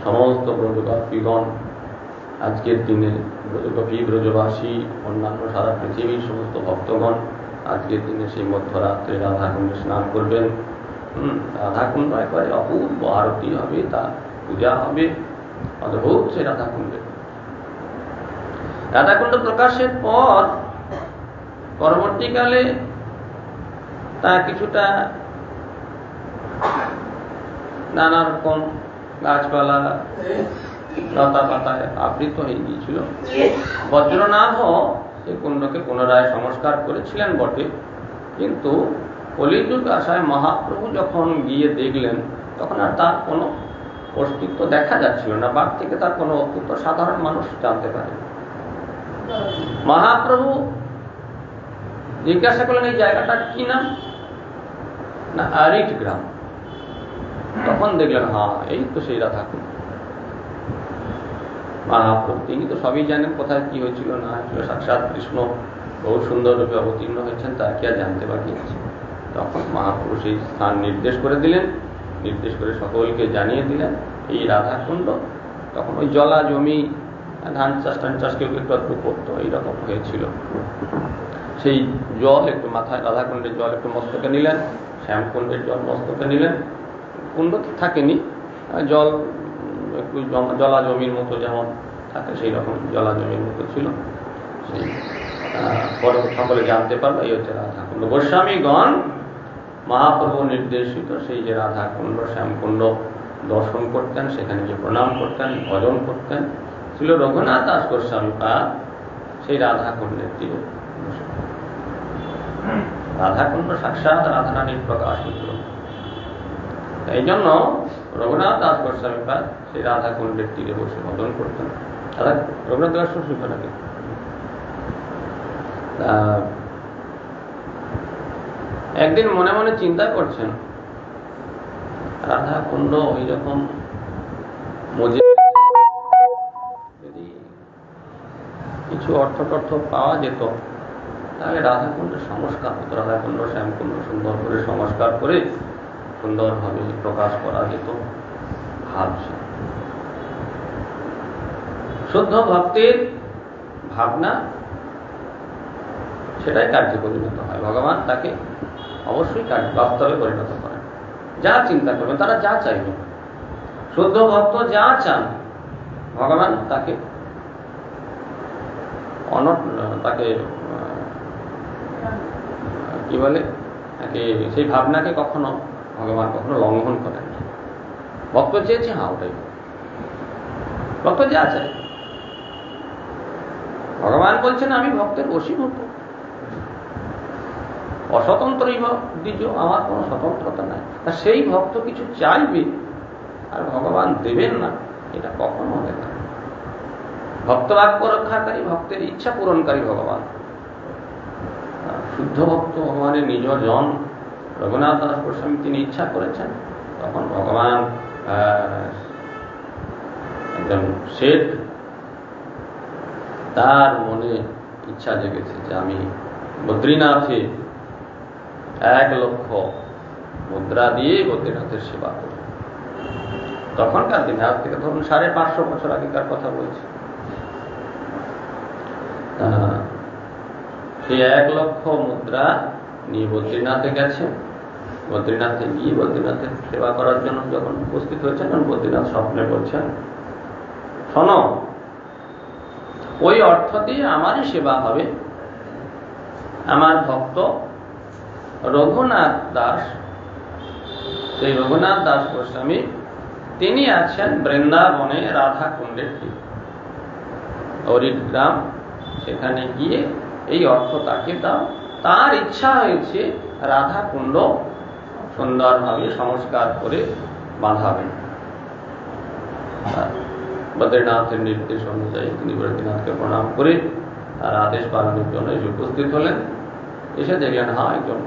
সমস্ত ব্রজগোপীগণ আজকের দিনে, ব্রজগোপী, ব্রজবাসী, অন্যান্য সারা পৃথিবীর সমস্ত ভক্তগণ আজকের দিনে সেই মধ্যরাত্রে রাধাকুণ্ডে স্নান করবেন। রাধাকুণ্ড একবারে অপূর্ব আরতি হবে, তার পূজা হবে, অদ্ভুত সেই রাধাকুণ্ডে। রাধাকুণ্ড প্রকাশের পর পরবর্তীকালে তা কিছুটা নানা রকম গাছপালা, লতা পাতায় আবৃত হয়ে গিয়েছিল। বজ্রনাভ এই কুণ্ডকে পুনরায় সংস্কার করেছিলেন বটে, কিন্তু কলিযুগ আসায় মহাপ্রভু যখন গিয়ে দেখলেন, তখন আর তার কোনো অস্তিত্ব দেখা যাচ্ছিল না। বাদ থেকে তার কোনো অস্তিত্ব সাধারণ মানুষ জানতে পারে। মহাপ্রভু জিজ্ঞাসা করলেন, এই জায়গাটার কি নাম? না, আরিট গ্রাম। তখন দেখলেন, হ্যাঁ, এই তো সেই রাধাকুণ্ড। মহাপ্রভু তিনি তো সবই জানেন, কোথায় কি হয়েছিল না হয়েছিল। সাক্ষাৎ কৃষ্ণ বহু সুন্দর রূপে অবতীর্ণ হয়েছেন, তা কি আর জানতে বাকি আছে? তখন মহাপ্রভু সেই স্থান নির্দেশ করে দিলেন, নির্দেশ করে সকলকে জানিয়ে দিলেন এই রাধাকুণ্ড। তখন ওই জলা জমি, ধান চাষ টান চাষ কেউ একটু একটু করতো, এইরকম হয়েছিল। সেই জল একটু মাথায়, রাধাকুণ্ডের জল একটু মস্তকে নিলেন, শ্যামকুণ্ডের জল মস্তকে নিলেন। কুণ্ড থাকেনি, জল একটু জলা জমির মতো যেমন থাকে সেই রকম জলা জমির মতো ছিল। সেই পরে সকলে জানতে পারলো এই হচ্ছে রাধাকুণ্ড। গোস্বামীগণ মহাপ্রভু নির্দেশিত সেই যে রাধাকুণ্ড, শ্যামকুণ্ড দর্শন করতেন, সেখানে গিয়ে প্রণাম করতেন, ভজন করতেন। ছিল রঘুনাথ দাস গোস্বামী পাদ সেই রাধাকুণ্ডের তীরে। রাধাকুণ্ড সাক্ষাৎ রাধারানীর প্রকাশ হইল। এই জন্য রঘুনাথ দাস গোস্বামী পাদ সেই রাধাকুণ্ডের তীরে বসে ভজন করতেন। রঘুনাথ দাস শুনবে নাকি? একদিন মনে মনে চিন্তা করছেন, রাধাকুণ্ড ওই রকম মজে যদি কিছু অর্থ টর্থ পাওয়া যেত, তাহলে রাধাকুণ্ডের সংস্কার হতো। রাধাকুণ্ড, শ্যামকুণ্ড সুন্দর করে সংস্কার করে সুন্দরভাবে প্রকাশ করা যেত ভাবছে। শুদ্ধ ভক্তের ভাবনা সেটাই কার্যে পরিণত হয়। ভগবান তাকে অবশ্যই বাস্তবে পরিণত করেন। যা চিন্তা করবেন, তারা যা চাইবেন, শুদ্ধ ভক্ত যা চান, ভগবান তাকে তাকে কি বলে, তাকে সেই ভাবনাকে কখনো ভগবান কখনো লঙ্ঘন করেন না। ভক্ত চেয়েছে, হ্যাঁ ওটাই ভক্ত যা চায়। ভগবান বলছেন, আমি ভক্তের বশীভূত, অস্বতন্ত্রই দ্বিজ, আমার কোনো স্বতন্ত্রতা নাই। সেই ভক্ত কিছু চাইবে আর ভগবান দেবেন না, এটা কখনো হবে না। ভক্ত বাক্য রক্ষাকারী, ভক্তের ইচ্ছা পূরণকারী ভগবান। শুদ্ধ ভক্ত ভগবানের নিজ জন, রঘুনাথ দাস গোস্বামী তিনি ইচ্ছা করেছেন, তখন ভগবান একজন শেঠ, তার মনে ইচ্ছা জেগেছে যে আমি বদ্রীনাথে 1 লক্ষ মুদ্রা দিয়ে বদ্রীনাথের সেবা করি। তখনকার দিনে, আজ থেকে ধরুন 550 বছর আগেকার কথা বলছি, সেই 1 লক্ষ মুদ্রা নিয়ে বদ্রীনাথে গেছেন। বদ্রীনাথে গিয়ে বদ্রীনাথের সেবা করার জন্য যখন উপস্থিত হয়েছেন, তখন বদ্রীনাথ স্বপ্নে বলছেন, শোনো, ওই অর্থ দিয়ে আমারই সেবা হবে। আমার ভক্ত রঘুনাথ দাস, সেই রঘুনাথ দাস গোস্বামী, তিনি আছেন বৃন্দাবনে রাধা কুণ্ডের হরিগ্রাম, সেখানে গিয়ে এই অর্থ তাকে দাও। তার ইচ্ছা হয়েছে রাধা কুণ্ড সুন্দরভাবে সংস্কার করে বাঁধাবেন। বদ্রীনাথের নির্দেশ অনুযায়ী তিনি বদ্রীনাথকে প্রণাম করে তার আদেশ পালনের জন্য এসে উপস্থিত হলেন। এসে দেখলেন, হ্যাঁ, একজন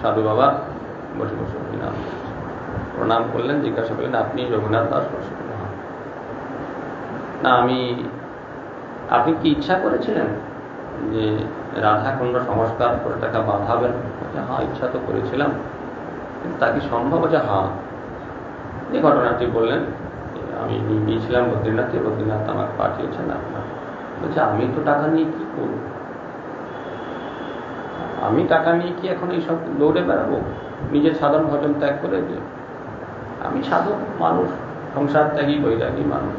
সাধু বাবা বসে বসে হরিনাম প্রণাম করলেন। জিজ্ঞাসা করলেন, আপনি রঘুনাথ দাস? না, আপনি কি ইচ্ছা করেছিলেন যে রাধা কুণ্ড সংস্কার করে টাকা বাঁধাবেন? হ্যাঁ, ইচ্ছা তো করেছিলাম, কিন্তু তা কি সম্ভব? হ্যাঁ। এই ঘটনাটি বললেন, আমি গিয়েছিলাম বদ্রীনাথে, বদ্রীনাথ আমাকে পাঠিয়েছেন আপনার। বলছে, আমি তো টাকা নিয়ে কি করব? আমি টাকা নিয়ে কি এখন এইসব দৌড়ে বেড়াবো? নিজের সাধারণ ভজন ত্যাগ করে দিয়ে, আমি সাধক মানুষ, সংসার ত্যাগী বৈরাগী মানুষ,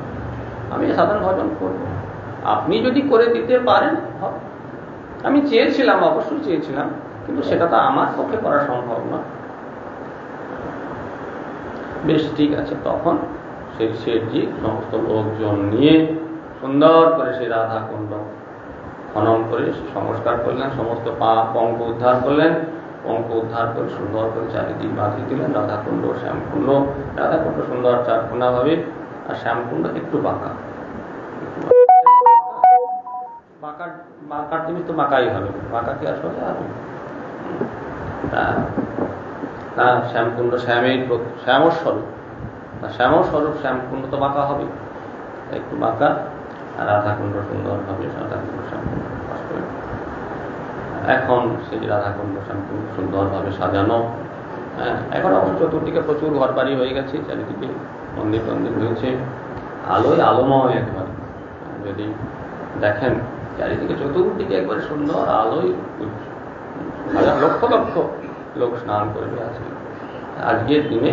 আমি সাধারণ ভজন করব। আপনি যদি করে দিতে পারেন হবে। আমি চেয়েছিলাম, অবশ্যই চেয়েছিলাম, কিন্তু সেটা তো আমার পক্ষে করা সম্ভব না। বেশ, ঠিক আছে। তখন সেই শেঠজি সমস্ত লোকজন নিয়ে সুন্দর করে সেই রাধা কুণ্ড খনন করে সংস্কার করলেন, সমস্ত পঙ্ক উদ্ধার করলেন, পঙ্ক উদ্ধার করে সুন্দর করে চারিদিক বাঁধিয়ে দিলেন। রাধাকুণ্ড, শ্যামকুণ্ড, রাধাকুণ্ড সুন্দর চারকোনা ভাবে, আর শ্যামকুণ্ড একটু বাঁকা। বাঁকার জিনিস তো বাঁকাই হবে, বাঁকা কি আসলে হবে? শ্যামকুণ্ড শ্যামস্বরূপ, শ্যামস্বরূপ শ্যামকুণ্ড তো বাঁকা হবে, একটু বাঁকা। আর রাধাকুণ্ড সুন্দর হবে, রাধাকুণ্ড শ্যামকুণ্ড। এখন সেই রাধাকুণ্ড শ্যামকুণ্ড সুন্দরভাবে সাজানো। এখন অবশ্য চতুর্দিকে প্রচুর ঘর বাড়ি হয়ে গেছে, চারিদিকে মন্দির টন্দির হয়েছে, আলোয় আলোময় একবার। যদি দেখেন চারিদিকে চতুর্দিকে একবার সুন্দর আলোয়, লক্ষ লক্ষ লোক স্নান করে আছে। আজকের দিনে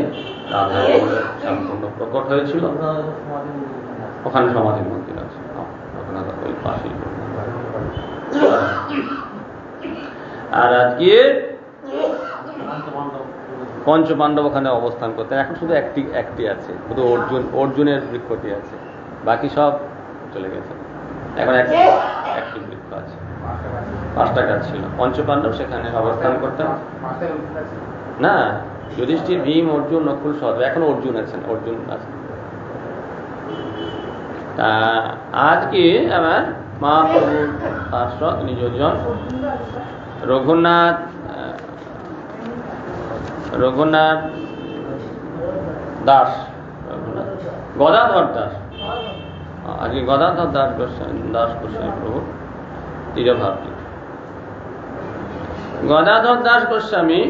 রাধা শ্যামকুণ্ড প্রকট হয়েছিল, ওখানে সমাধি মন্দির আছে, ওই পাশেই। আর আজকে পঞ্চপাণ্ডব ওখানে অবস্থান করতেন। এখন শুধু একটি আছে, শুধু অর্জুনের বৃক্ষটি আছে, বাকি সব চলে গেছে। এখন একটি বৃক্ষ আছে, 5টা গাছ ছিল। পঞ্চপাণ্ডব সেখানে অবস্থান করতেন। না, যুধিষ্ঠির, ভীম, অর্জুন, নকুল, সহদেব, এখন অর্জুন আছেন। তা আজকে আমার মহাপ্রভুর পার্শ্বদ নিযোজন রঘুনাথ দাস, গদাধর দাস, আজকে গদাধর দাস গোস্বামী প্রভুর তিরোভাবী। গদাধর দাস গোস্বামী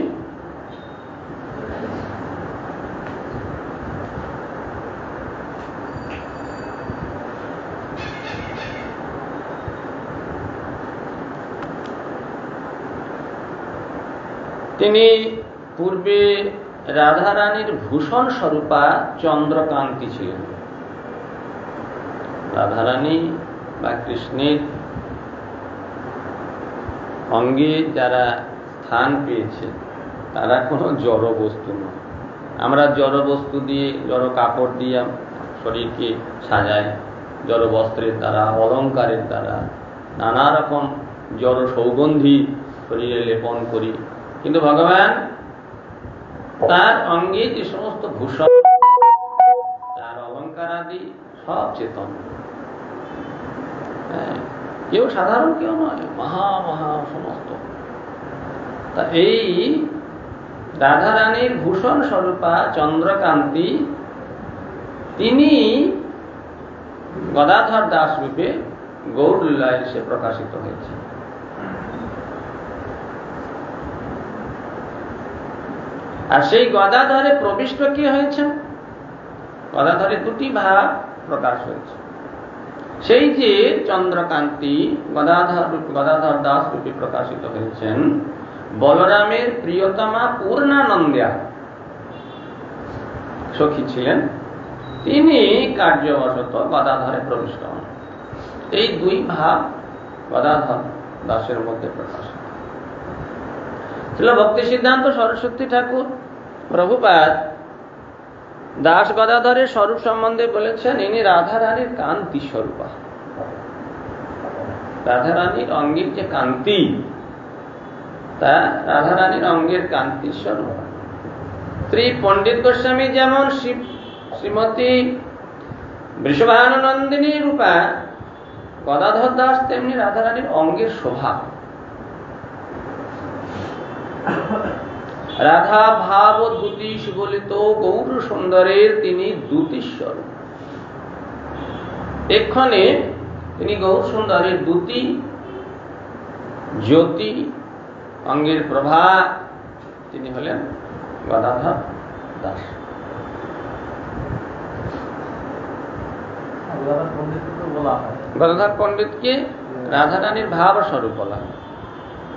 তিনি পূর্বে রাধারানীর ভূষণ স্বরূপা চন্দ্রকান্তি ছিলেন। রাধারানী বা কৃষ্ণের অঙ্গে যারা স্থান পেয়েছে তারা কোনো জড় বস্তু নয়। আমরা জড় বস্তু দিয়ে, জড় কাপড় দিয়ে শরীরকে সাজাই, জড় বস্ত্রের দ্বারা, অলঙ্কারের দ্বারা, নানা রকম জড় সৌগন্ধি শরীরে লেপন করি। কিন্তু ভগবান তার অঙ্গে যে সমস্ত ভূষণ, তার অলঙ্কার আদি সব চেতন, কেউ সাধারণ কেউ নয়, মহা মহা সমস্ত। তা এই রাধারানীর ভূষণ স্বরূপা চন্দ্রকান্তি তিনি গদাধর দাস রূপে গৌরলীলায় এসে প্রকাশিত হয়েছে। আর সেই গদাধরে প্রবিষ্ট কি হয়েছে? গদাধরে দুটি ভাব প্রকাশ হয়েছে। সেই যে চন্দ্রকান্তি গদাধর দাস রূপে প্রকাশিত হয়েছেন, বলরামের প্রিয়তমা পূর্ণানন্দা সখী ছিলেন, তিনি কার্যবশত গদাধরে প্রবিষ্ট হন। এই দুই ভাব গদাধর দাসের মধ্যে প্রকাশিত ছিল। ভক্তি সিদ্ধান্ত সরস্বতী ঠাকুর প্রভুপাদ দাস গদাধরের স্বরূপ সম্বন্ধে বলেছেন, ইনি রাধারানীর কান্তি স্বরূপা। রাধারানীর অঙ্গের যে কান্তি, তা রাধারানীর অঙ্গের কান্তি স্বরূপ। শ্রী পণ্ডিত গোস্বামী যেমন শ্রীমতী বৃষভানুনন্দিনী রূপা, গদাধর দাস তেমনি রাধারানীর অঙ্গের শোভা। রাধা ভাব ও দ্যুতি সুবলিত গৌর সুন্দরের তিনি দ্যুতি স্বরূপ। এক্ষণে তিনি গৌর সুন্দরের দ্যুতি, জ্যোতি, অঙ্গের প্রভা, তিনি হলেন গদাধর দাস। গদাধর পণ্ডিতকে রাধারানীর ভাব স্বরূপ বলা হয়।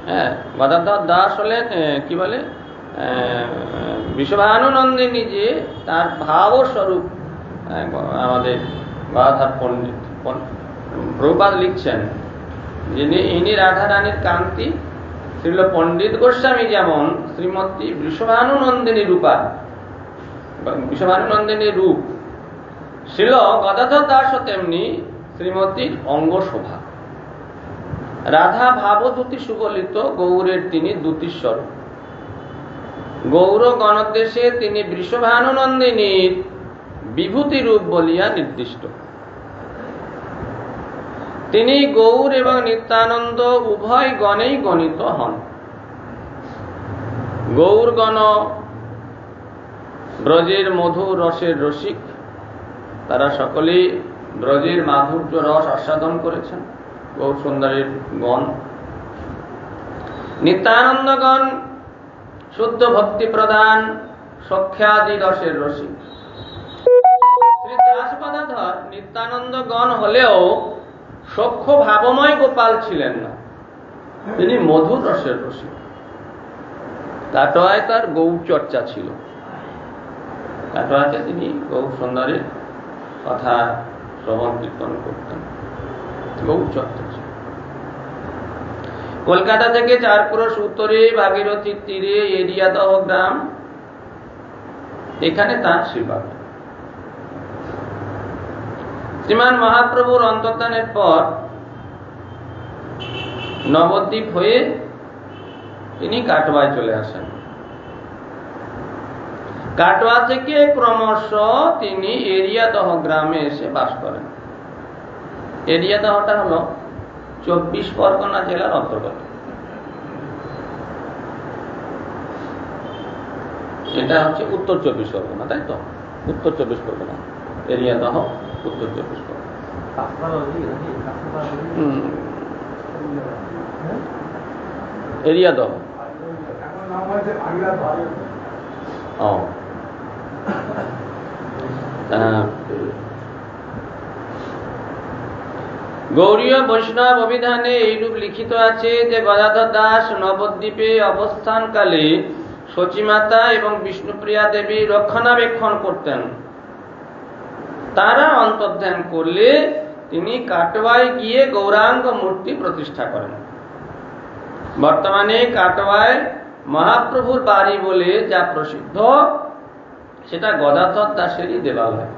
হ্যাঁ, গদাধর দাস হলেন কি বলে, বৃষভানুনন্দিনী যে তার ভাব স্বরূপ আমাদের গদাধর পণ্ডিত। প্রভুপাদ লিখছেন যিনি ইনি রাধারানীর কান্তি। শ্রীল পণ্ডিত গোস্বামী যেমন শ্রীমতী বৃষভানুনন্দিনী রূপা, বৃষভানুনন্দিনী রূপ, শ্রীল গদাধর দাস তেমনি শ্রীমতীর অঙ্গ শোভা। রাধা ভাবদ্যুতি সুবলিত গৌরের তিনি দ্যুতিস্বরূপ। গৌর গণদেশে তিনি বৃষভানুনন্দিনীর বিভূতি রূপ বলিয়া নির্দিষ্ট। তিনি গৌর এবং নিত্যানন্দ উভয় গণেই গণিত হন। গৌর গণ ব্রজের মধুর রসের রসিক, তারা সকলেই ব্রজের মাধুর্য রস আস্বাদন করেছেন। গৌর সুন্দরের গণ নিত্যানন্দগণ শুদ্ধ ভক্তি প্রদান সখ্যাদি রসের রসিক। শ্রী দাস গদাধর নিত্যানন্দগণ হলেও সখ্য ভাবময় গোপাল ছিলেন না, তিনি মধুর রসের রসিক। কাটোয়ায় তার গৌর চর্চা ছিল। কাটোয়াতে তিনি গৌর সুন্দরের কথা শ্রবণ কীর্তন করতেন, গৌর চর্চা ছিল। কলকাতা থেকে 4 ক্রোশ উত্তরে ভাগীরথীর তীরে এরিয়াদহ গ্রাম, এখানে তাঁর শ্রীবাড়ি। শ্রীমান মহাপ্রভুর অন্তর্ধানের পর নবদ্বীপ হয়ে তিনি কাটোয়ায় চলে আসেন। কাটোয়া থেকে ক্রমশ তিনি এরিয়াদহ গ্রামে এসে বাস করেন। এরিয়াদহটা হলো 24 পরগনা জেলার অন্তর্গত। এটা হচ্ছে উত্তর 24 পরগনা, তাই তো? উত্তর 24 পরগনা, এরিয়াদহ উত্তর 24 পরগনা। এরিয়াদহ গৌড়ীয় বৈষ্ণব অভিধানে এইরূপ লিখিত আছে যে গদাধর দাস নবদ্বীপে অবস্থানকালে সচিমাতা এবং বিষ্ণুপ্রিয়া দেবী রক্ষণাবেক্ষণ করতেন। তারা অন্তর্ধান করলে তিনি কাটোয়ায় গিয়ে গৌরাঙ্গ মূর্তি প্রতিষ্ঠা করেন। বর্তমানে কাটোয়ায় মহাপ্রভুর বাড়ি বলে যা প্রসিদ্ধ, সেটা গদাধর দাসেরই দেবালয়।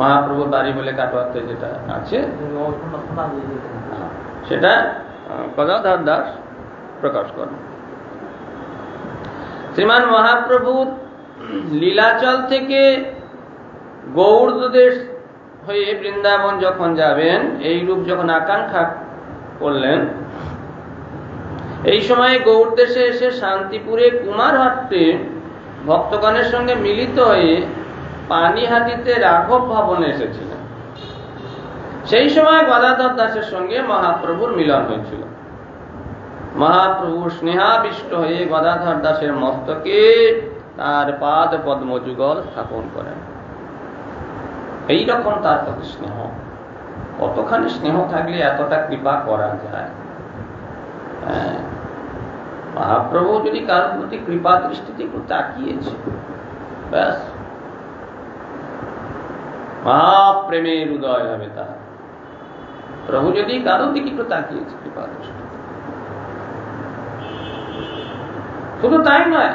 মহাপ্রভুর বাড়ি বলে কাটোয়াতে যেটা আছে, সেটা গদাধর দাস প্রকাশ করেন। শ্রীমান মহাপ্রভুর লীলাচল থেকে গৌড়দেশ হয়ে বৃন্দাবন যখন যাবেন, এই রূপ যখন আকাঙ্ক্ষা করলেন, এই সময়ে গৌড় দেশে এসে শান্তিপুরে কুমারহাটে ভক্তগণের সঙ্গে মিলিত হয়ে পানিহাটিতে রাঘব ভবনে এসেছিলেন। সেই সময় গদাধর দাসের সঙ্গে মহাপ্রভুর মিলন হয়েছিল। মহাপ্রভু স্নেহাবিষ্ট হয়ে গদাধর দাসের মস্তকে তার পাদ পদ্ম যুগল স্থাপন করেন। এইরকম তার প্রতি স্নেহ, কতখানি স্নেহ থাকলে এতটা কৃপা করা যায়। মহাপ্রভু যদি কারোর প্রতি কৃপা দৃষ্টিতে একটু তাকিয়েছে, ব্যাস মহাপ্রেমের উদয় হবে তার। প্রভু যদি কারোর দিকে একটু তাকিয়েছে কৃপা দৃষ্টি, শুধু তাই নয়,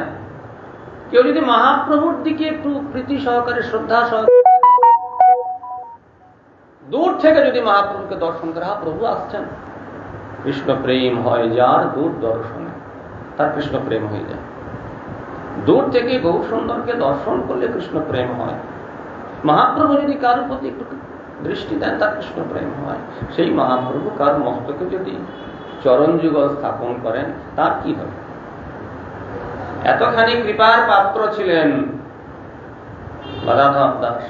কেউ যদি মহাপ্রভুর দিকে একটু প্রীতি সহকারে শ্রদ্ধা সহকারে দূর থেকে যদি মহাপ্রভুকে দর্শন করে, প্রভু আসছেন, কৃষ্ণ প্রেম হয় যার দূর দর্শনে, তার কৃষ্ণ প্রেম হয়ে যায়। দূর থেকে গৌর সুন্দরকে দর্শন করলে কৃষ্ণ প্রেম হয়। মহাপ্রভু যদি কারোর প্রতি একটু দৃষ্টি দেন, তার কৃষ্ণ প্রেম হয়। সেই মহাপ্রভু কার মস্তকে যদি চরণ যুগল স্থাপন করেন, তার কি হবে? এতখানি কৃপার পাত্র ছিলেন গদাধর দাস।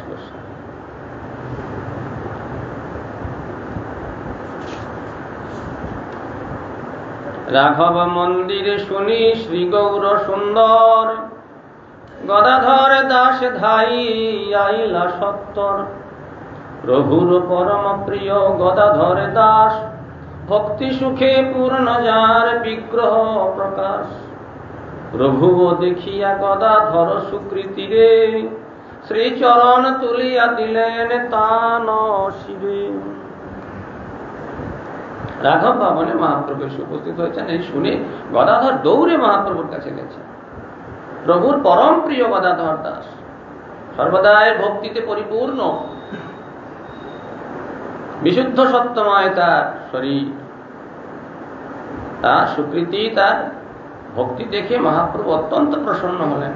রাঘব মন্দিরে শুনি শ্রী গৌর সুন্দর, গদাধর দাস ধাই আইলা সত্তর। প্রভুর পরম প্রিয় গদাধর দাস, ভক্তি সুখে পূর্ণ যার বিগ্রহ প্রকাশ। প্রভু দেখিয়া গদাধর সুকৃতিরে, শ্রীচরণ তুলিয়া দিলেন তান শিরে। রাঘব ভবনে মহাপ্রভু উপস্থিত হয়েছেন, এই শুনে গদাধর দৌড়ে মহাপ্রভুর কাছে গেছে। প্রভুর পরম প্রিয় গদাধর দাস, সর্বদাই ভক্তিতে পরিপূর্ণ, বিশুদ্ধ সত্যময় তার শরীর, তার সুকৃতি, তার ভক্তি দেখে মহাপ্রভু অত্যন্ত প্রসন্ন হলেন।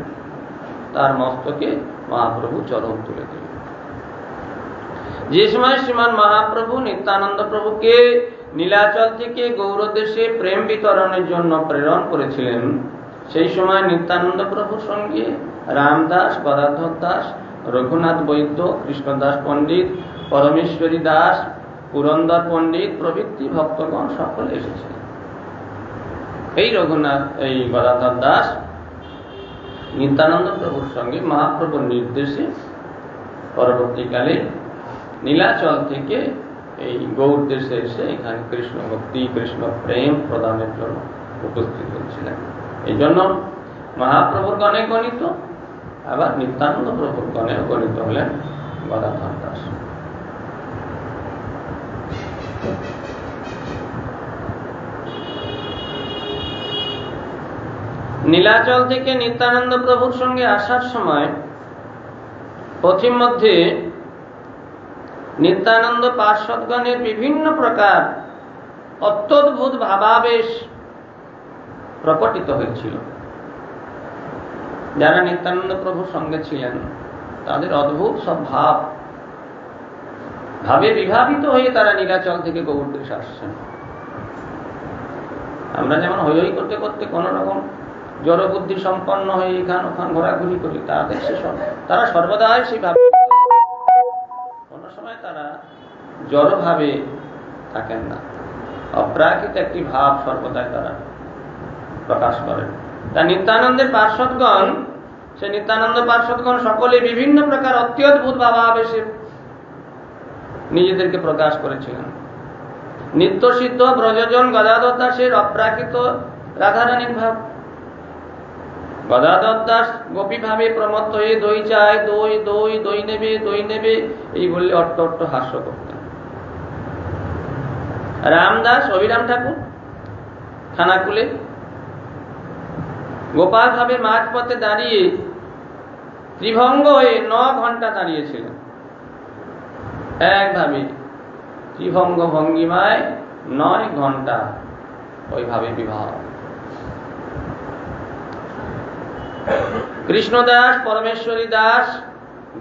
তার মস্তকে মহাপ্রভু চরণ তুলে দিলেন। যে সময় শ্রীমান মহাপ্রভু নিত্যানন্দ প্রভুকে নীলাচল থেকে গৌরদেশে প্রেম বিতরণের জন্য প্রেরণ করেছিলেন, সেই সময় নিত্যানন্দ প্রভুর সঙ্গে রামদাস, গদাধর দাস, রঘুনাথ বৈদ্য, কৃষ্ণদাস পণ্ডিত, পরমেশ্বরী দাস, পুরন্দর পণ্ডিত প্রভৃতি ভক্তগণ সকলে এসেছিলেন। এই গদাধর দাস নিত্যানন্দ প্রভুর সঙ্গে মহাপ্রভুর নির্দেশে পরবর্তীকালে নীলাচল থেকে এই গৌড় দেশে এসে এখানে কৃষ্ণ ভক্তি, কৃষ্ণ প্রেম প্রদানের জন্য উপস্থিত হয়েছিলেন। এই জন্য মহাপ্রভুর গণে গণিত, আবার নিত্যানন্দ প্রভুর গণেও গণিত হলেন গদাধর দাস। নীলাচল থেকে নিত্যানন্দ প্রভুর সঙ্গে আসার সময় পথিমধ্যে নিত্যানন্দ পার্ষদগণের বিভিন্ন প্রকার অত্যদ্ভুত ভাবাবেশ প্রকটিত হয়েছিল। যারা নিত্যানন্দ প্রভুর সঙ্গে ছিলেন, তাদের অদ্ভুত সব ভাবে বিভাবিত হয়ে তারা নীলাচল থেকে গৌড় দেশে আসছেন। আমরা যেমন হৈ হৈ করতে করতে কোন রকম জড় বুদ্ধি সম্পন্ন হয়ে এখান ওখান ঘোরাঘুরি করি, তাদের তারা সর্বদাই সেই ভাবে, কোন সময় তারা জড় ভাবে থাকেন না, অপ্রাকৃত একটি ভাব সর্বদাই তারা প্রকাশ করেন। তা নিত্যানন্দের পার্ষদগণ, সে নিত্যানন্দ পার্ষদগণ সকলে বিভিন্ন প্রকার অত্যদ্ভুত ভাবাবেশে নিজেদেরকে প্রকাশ করেছিলেন। নিত্য সিদ্ধ ব্রজজন গদাধর দাসের অপ্রাকৃত রাধারানীর ভাব, গদাধর দাস গোপী ভাবে প্রমত্ত হয়ে দই চায়, দই দই দই নেবে, দই নেবে এই বললে অট্ট অট্ট হাস্য করতেন। রামদাস, অভিরাম ঠাকুর খানাকুলে গোপাল ভাবে মাঝপথে দাঁড়িয়ে ত্রিভঙ্গ হয়ে 9 ঘন্টা দাঁড়িয়েছিলেন। একভাবে ত্রিভঙ্গ ভঙ্গিমায় 9 ঘন্টা ওইভাবে বিবাহ। কৃষ্ণদাস, পরমেশ্বরী দাস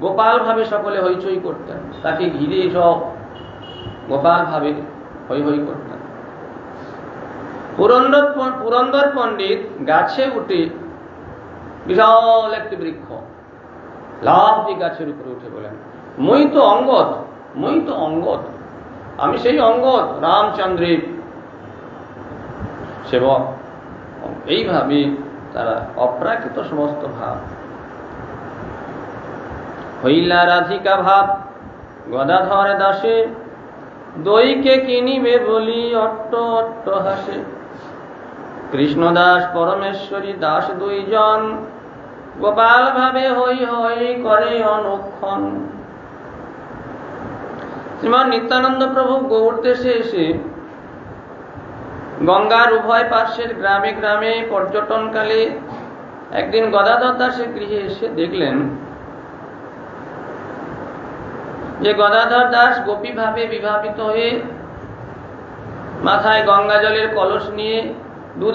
গোপাল ভাবে সকলে হইচই করতেন, তাকে ঘিরে সব গোপাল ভাবে হৈ হৈ করতেন। পুরন্দর পণ্ডিত গাছে উঠে, বিশাল একটি বৃক্ষ, লাফ দিয়ে গাছের উপরে উঠে বলেন, মই তো অঙ্গদ, আমি সেই অঙ্গদ রামচন্দ্রের সেবক। এইভাবে তারা অপ্রাকৃত সমস্ত ভাব। হইলা রাধিকা ভাব গদাধর দাসে, দইকে কিনিবে বলি অট্ট অট্ট হাসে। কৃষ্ণদাস পরমেশ্বরী দাস দুইজন, গোপাল ভাবে হই হই করে অনুক্ষণ। শ্রীমান নিত্যানন্দ প্রভু গৌড় দেশে এসে গঙ্গার উভয় পার্শ্বের গ্রামে গ্রামে পর্যটনকালে একদিন গদাধর দাসের গৃহে এসে দেখলেন যে গদাধর দাস গোপী ভাবে বিভাবিত হয়ে মাথায় গঙ্গা জলের কলস নিয়ে দুধ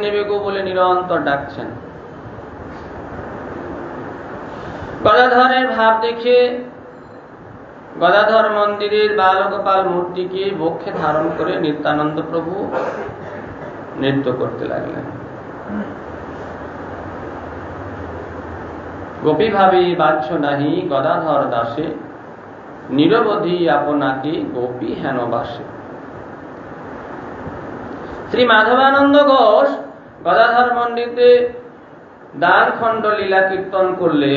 নেবে গো বলে নিরন্তর ডাকছেন। গদাধরের ভাব দেখে গদাধর মন্দিরের বালগোপাল মূর্তিকে বক্ষে ধারণ করে নিত্যানন্দ প্রভু নৃত্য করতে লাগলেন। গোপী ভাবি বাচ্য নাহি গদাধর দাসে, নিরবধি আপনাকে গোপী হেন বাসে। শ্রী মাধবানন্দ ঘোষ গদাধর মন্দিরে দান খণ্ড লীলা কীর্তন করলে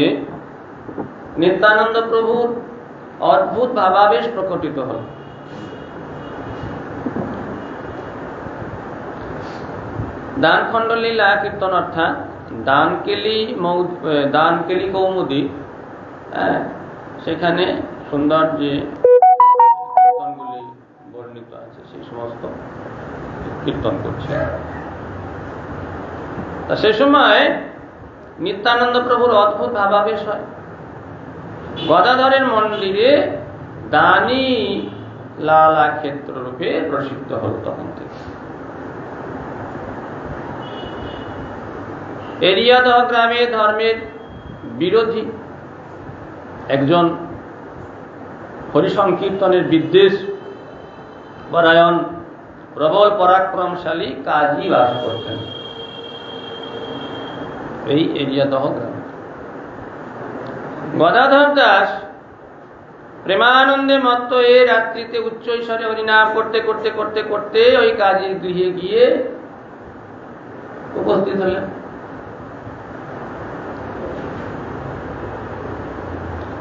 নিত্যানন্দ প্রভুর অদ্ভুত ভাবাবেশ প্রকটিত হল। দান খণ্ড লীলা কীর্তন অর্থাৎ দানকেলি কৌমুদী, সেখানে সুন্দর যে কীর্তনগুলি বর্ণিত আছে সেই সমস্ত কীর্তন করছে। তা সে সময় নিত্যানন্দ প্রভুর অদ্ভুত ভাবাবেশ হয়। গদাধরের মন্দিরে দানী লালা ক্ষেত্র রূপে প্রসিদ্ধ হল তখন থেকে। এরিয়াদহ গ্রামে ধর্মের বিরোধী একজন হরিসংকীর্তনের বিদ্বেষ পরায়ণ প্রবল পরাক্রমশালী কাজী বাস করতেন এই এরিয়াদহ গ্রামে। গদাধর দাস প্রেমানন্দে মত্ত এ রাত্রিতে উচ্চ স্বরে হরিনাম করতে করতে করতে করতে ওই কাজীর গৃহে গিয়ে উপস্থিত হলেন।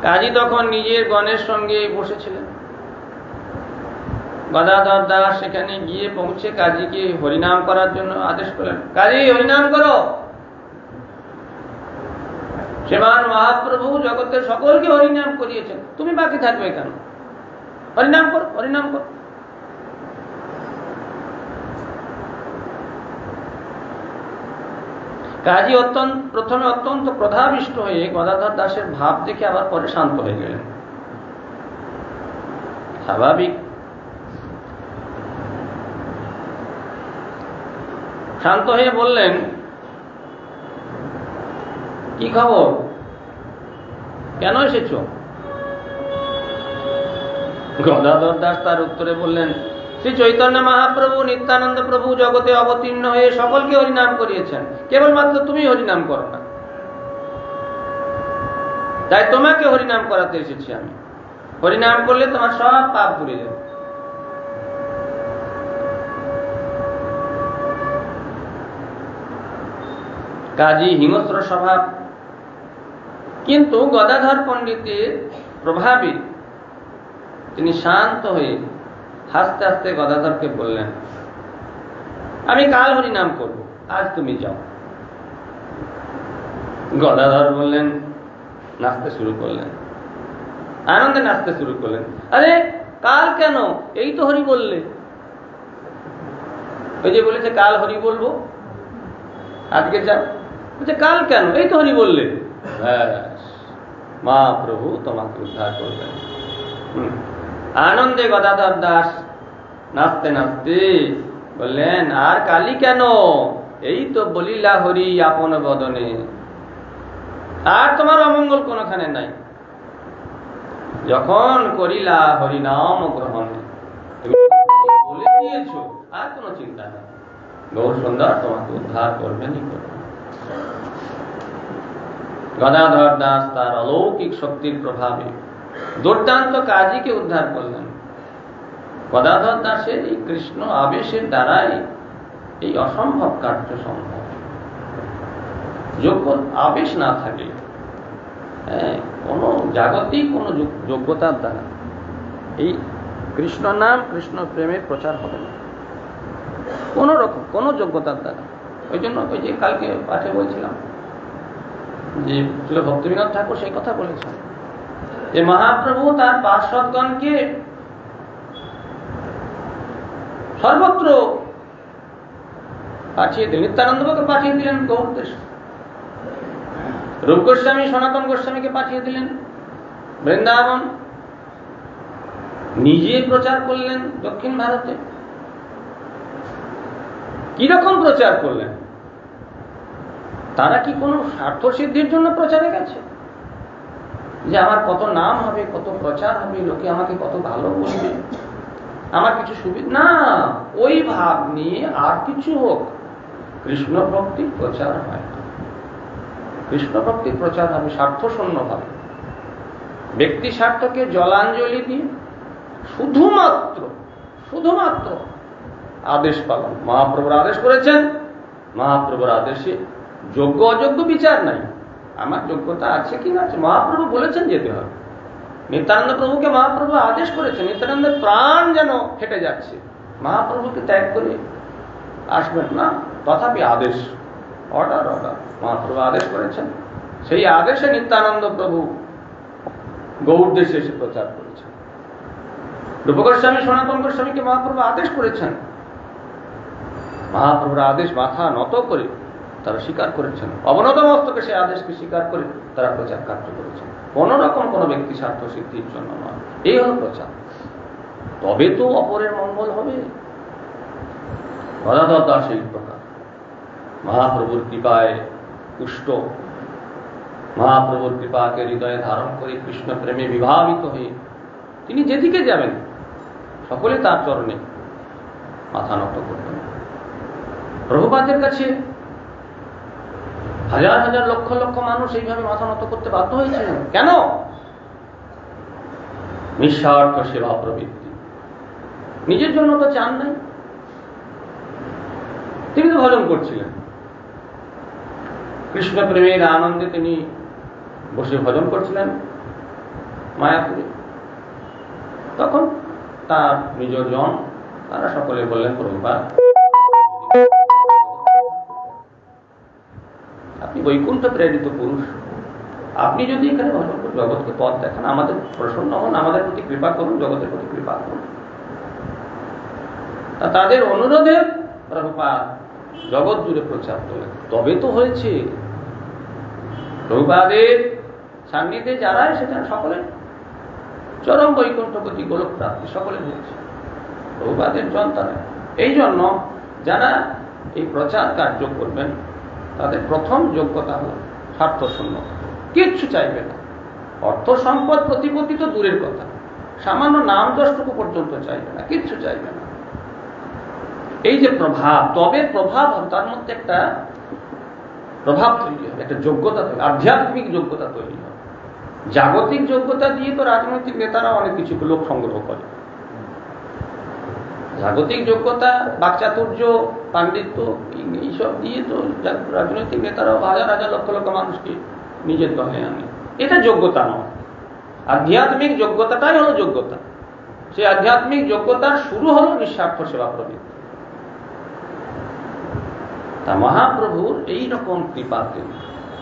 কাজী তখন নিজের গণের সঙ্গে বসেছিলেন। গদাধর দাস সেখানে গিয়ে পৌঁছে কাজীকে হরিনাম করার জন্য আদেশ করলেন, কাজী হরিনাম করো। শ্রীমান মহাপ্রভু জগতের সকলকে হরিনাম করিয়েছেন, তুমি বাকি থাকবে কেন? হরিনাম করো, হরিনাম করো। কাজী প্রথমে অত্যন্ত ক্রোধাবিষ্ট হয়ে গদাধর দাসের ভাব দেখে আবার পরে শান্ত হয়ে গেলেন। স্বাভাবিক। শান্ত হয়ে বললেন, কি খবর, কেন এসেছ? গদাধর দাস তার উত্তরে বললেন, শ্রী চৈতন্য মহাপ্রভু নিত্যানন্দ প্রভু জগতে অবতীর্ণ হয়ে সকলকে হরিনাম করিয়েছেন, কেবলমাত্র তুমি হরিনাম করো না, তাই তোমাকে হরিনাম করাতে এসেছি আমি। হরিনাম করলে তোমার সব পাপ ভুলে যাবে। কাজী হিংস্র স্বভাব, কিন্তু গদাধর পণ্ডিতের প্রভাবে তিনি শান্ত হয়ে হাসতে হাসতে গদাধরকে বললেন, আমি কাল হরিনাম করব, আজ তুমি যাও। গদাধর বললেন, নাচতে শুরু করলেন, আনন্দে নাচতে শুরু করলেন। আরে কাল কেন, এই তো হরি বললে। ওই যে বলেছে কাল হরি বলবো, আজকে যাও। বলছে কাল কেন, এই তো হরি বললে। মা প্রভু তোমাকে উদ্ধার করবেন। আনন্দে গদাধর দাস নাচতে নাচতে বললেন, আর কালি কেন, এই তো বলিলা হরি আপন বদনে, আর তোমার অমঙ্গল কোনখানে নাই। যখন করিলা হরি নাম গ্রহণ বলে দিয়েছ, আর কোন চিন্তা নেই। গৌর সুন্দর তোমাকে উদ্ধার করবেনই করবেন। গদাধর দাস তার অলৌকিক শক্তির প্রভাবে দুর্দান্ত কাজীকে উদ্ধার করলেন। গদাধর দাসের এই কৃষ্ণ আবেশের দ্বারাই এই অসম্ভব কার্য সম্ভব। যোগ্য আবেশ না থাকে কোন জাগতিক কোন যোগ্যতার দ্বারা এই কৃষ্ণ নাম কৃষ্ণ প্রেমের প্রচার হবে না কোন রকম কোন যোগ্যতার দ্বারা। ওই জন্য ওই যে কালকে পাঠে বলছিলাম যে শ্রী ভক্তিবিনোদ ঠাকুর সেই কথা বলেছেন যে মহাপ্রভু তার পার্ষদগণকে সর্বত্র পাঠিয়ে দিলেন। নিত্যানন্দকে পাঠিয়ে দিলেন গৌর দেশে, রূপ গোস্বামী সনাতন গোস্বামীকে পাঠিয়ে দিলেন বৃন্দাবন, নিজে প্রচার করলেন দক্ষিণ ভারতে। কিরকম প্রচার করলেন? তারা কি কোনো স্বার্থ সিদ্ধির জন্য প্রচারে গেছে যে আমার কত নাম হবে, কত প্রচার হবে, লোকে আমাকে কত ভালো বলবে, আমার কিছু সুবিধা? না, ওই ভাব নিয়ে আর কিছু হোক, কৃষ্ণ ভক্তির প্রচার হয়। কৃষ্ণ ভক্তির প্রচার হবে স্বার্থ শূন্য ভাবে, ব্যক্তি স্বার্থকে জলাঞ্জলি দিয়ে শুধুমাত্র আদেশ পালন। মহাপ্রভুর আদেশ করেছেন, মহাপ্রভুর আদেশে যোগ্য অযোগ্য বিচার নাই, আমার যোগ্যতা আছে কি না আছে, মহাপ্রভু বলেছেন যেতে হবে। নিত্যানন্দ প্রভুকে মহাপ্রভু আদেশ করেছেন, নিত্যানন্দের প্রাণ যেন ফেটে যাচ্ছে, মহাপ্রভুকে ত্যাগ করে আসবেন না, তথাপি আদেশ, অর্ডার মহাপ্রভু আদেশ করেছেন। সেই আদেশে নিত্যানন্দ প্রভু গৌড় দেশে এসে প্রচার করেছেন। রূপ গোস্বামী সনাতন গোস্বামীকে মহাপ্রভু আদেশ করেছেন, মহাপ্রভুর আদেশ মাথা নত করে তারা স্বীকার করেছেন, অবনত মস্তকে সেই আদেশকে স্বীকার করে তারা প্রচার কার্য করেছেন। কোন রকম কোন ব্যক্তি স্বার্থ সিদ্ধির জন্য নয়, এই হল প্রচার। তবে তো অপরের মঙ্গল হবে। গদাধর দাস এই প্রকার মহাপ্রভুর কৃপায় পুষ্ট, মহাপ্রভুর কৃপাকে হৃদয়ে ধারণ করে কৃষ্ণ প্রেমে বিভাবিত হয়ে তিনি যেদিকে যাবেন সকলে তার চরণে মাথা নত করবেন। প্রভুপাদের কাছে হাজার হাজার লক্ষ লক্ষ মানুষ এইভাবে মাথা নত করতে বাধ্য হয়েছিলেন। কেন? নিঃস্বার্থ সেবা প্রবৃত্তি। নিজের জন্য তো চান নাই, তিনি তো ভজন করছিলেন, কৃষ্ণ প্রেমের আনন্দে তিনি বসে ভজন করছিলেন মায়াপুরে। তখন তার নিজজন তারা সকলে বললেন, প্রভুপাদ আপনি বৈকুণ্ঠ প্রেরিত পুরুষ, আপনি যদি এখানে ভজন করে জগৎকে পথ দেখান, আমাদের প্রসন্ন হন, আমাদের প্রতি কৃপা করুন, জগতের প্রতি কৃপা করুন। তাদের অনুরোধে প্রভুপাদ জগৎ জুড়ে প্রচার করলেন। তবে তো হয়েছে, প্রভুপাদের সান্নিধ্যে যারা এসেছেন সকলে চরম বৈকুণ্ঠপতি গোলক প্রাপ্তি সকলে হয়েছে, প্রভুপাদের সন্তান। এই জন্য যারা এই প্রচার কার্য করবেন তাদের প্রথম যোগ্যতা হল স্বার্থ শূন্য, কিচ্ছু চাইবে না। অর্থ সম্পদ প্রতিপত্তি তো দূরের কথা, সামান্য নাম যশটুকু পর্যন্ত চাইবে না, কিচ্ছু চাইবে না। এই যে প্রভাব, তবে প্রভাব তার মধ্যে একটা প্রভাব তৈরি হবে, একটা যোগ্যতা তৈরি, আধ্যাত্মিক যোগ্যতা তৈরি হবে। জাগতিক যোগ্যতা দিয়ে তো রাজনৈতিক নেতারা অনেক কিছু লোক সংগ্রহ করে, জাগতিক যোগ্যতা বাকচাতুর্য পাণ্ডিত্য এইসব দিয়ে তো রাজনৈতিক নেতারাও হাজার হাজার লক্ষ লক্ষ মানুষকে নিজের দলে আনে। এটা যোগ্যতা নয়, আধ্যাত্মিক যোগ্যতাটাই হলো যোগ্যতা। সেই আধ্যাত্মিক যোগ্যতার শুরু হলো নিঃস্বার্থ সেবা প্রবৃত্তি। তা মহাপ্রভুর এইরকম কৃপাতে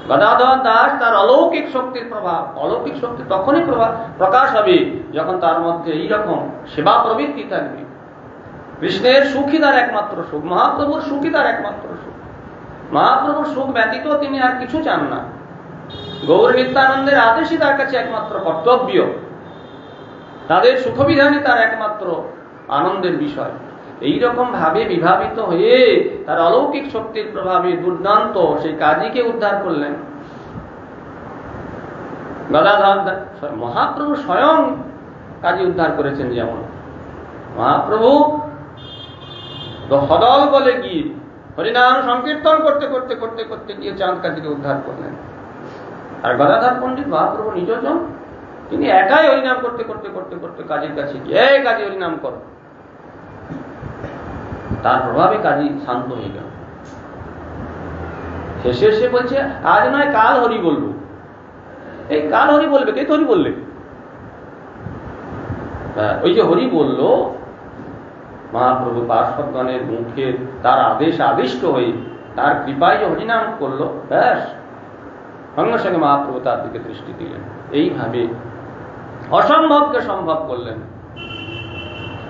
গদাধর দাস তার অলৌকিক শক্তির প্রভাব, অলৌকিক শক্তি তখনই প্রকাশ হবে যখন তার মধ্যে এইরকম সেবা প্রবৃত্তি থাকবে। কৃষ্ণের সুখী তার একমাত্র সুখ, মহাপ্রভুর সুখী তার একমাত্র সুখ। মহাপ্রভুর সুখ ব্যতীত তিনি আর কিছু চান না। গৌর নিত্যানন্দের আদেশই তার কাছে একমাত্র কর্তব্য, তাদের সুখবিধানই তার একমাত্র আনন্দের বিষয়। এইরকম ভাবে বিভাবিত হয়ে তার অলৌকিক শক্তির প্রভাবে দুর্দান্ত সেই কাজীকে উদ্ধার করলেন গদাধর। মহাপ্রভু স্বয়ং কাজী উদ্ধার করেছেন। যেমন মহাপ্রভু সদল বলে গীত হরিনাম সংকীর্তন করতে করতে করতে করতে গিয়ে চাঁদ কাজীকে উদ্ধার করলেন। আর গদাধর পণ্ডিত মহাপ্রভু নিজজন তিনি একাই হরিনাম করতে করতে করতে করতে কাজীর কাছে গিয়ে কাজী হরিনাম কর। তার প্রভাবে কাজী শান্ত হয়ে গেল। শেষে এসে বলছে আজ নয় কাল হরি বলবো। এই কাল হরি বলবে, কে তো হরি বললে? ওই যে হরি বলল মহাপ্রভু পার্শ্বগণের মুখে তার আদেশ আদিষ্ট হয়ে তার কৃপায় যে হরিনাম করলো, ব্যাস সঙ্গে সঙ্গে মহাপ্রভু তার দিকে দৃষ্টি দিলেন। এইভাবে অসম্ভবকে সম্ভব করলেন।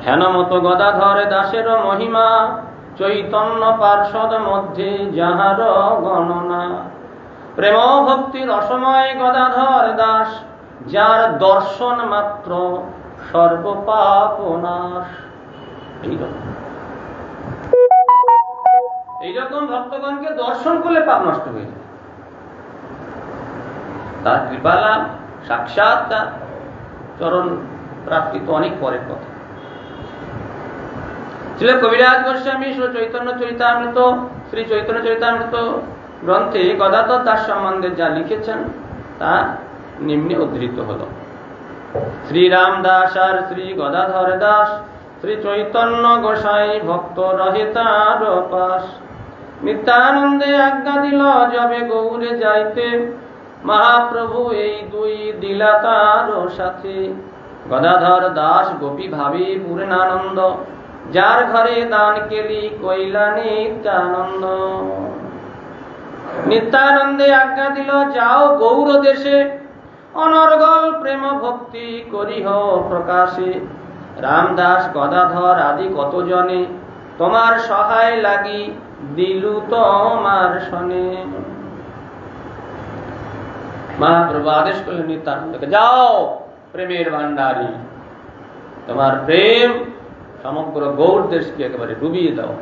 হেনমত গদাধর দাসের মহিমা চৈতন্য পার্ষদ মধ্যে যাহার গণনা। প্রেম ভক্তির অসময় গদাধর দাস যার দর্শন মাত্র সর্বপাপ নাশ। এইরকম ভক্তগণকে দর্শন করলে পাপ নষ্ট হয়ে যায়। তার কৃপা লাভ, সাক্ষাৎ তার চরণ প্রাপ্তি তো অনেক পরের কথা। ছিল কবিরাজ গোস্বামী শ্রী চৈতন্য চরিতামৃত গ্রন্থে গদাধর দাস সম্বন্ধে যা লিখেছেন তা নিম্নে উদ্ধৃত হল। শ্রীরাম দাস আর শ্রী গদাধর দাস শ্রী চৈতন্য গোসাই ভক্ত রহে তার পাশ। নিত্যানন্দে আজ্ঞা দিল যবে গৌরে যাইতে, মহাপ্রভু এই দুই দিলা তার সাথে। গদাধর দাস গোপী ভাবি পূর্ণানন্দ, যার ঘরে দান কেলি কইলা নিত্যানন্দ। নিত্যানন্দে আজ্ঞা দিল যাও গৌর দেশে, অনর্গল প্রেম ভক্তি করিহ প্রকাশে। রামদাস গদাধর আদি কত জনে, তোমার সহায় লাগি দিলু তোমার শনে। মহাপ্রভু আদেশ করলেন নিত্যানন্দকে, যাও প্রেমের ভান্ডারী, তোমার প্রেম সমগ্র গৌর দেশকে একেবারে ডুবিয়ে দাও।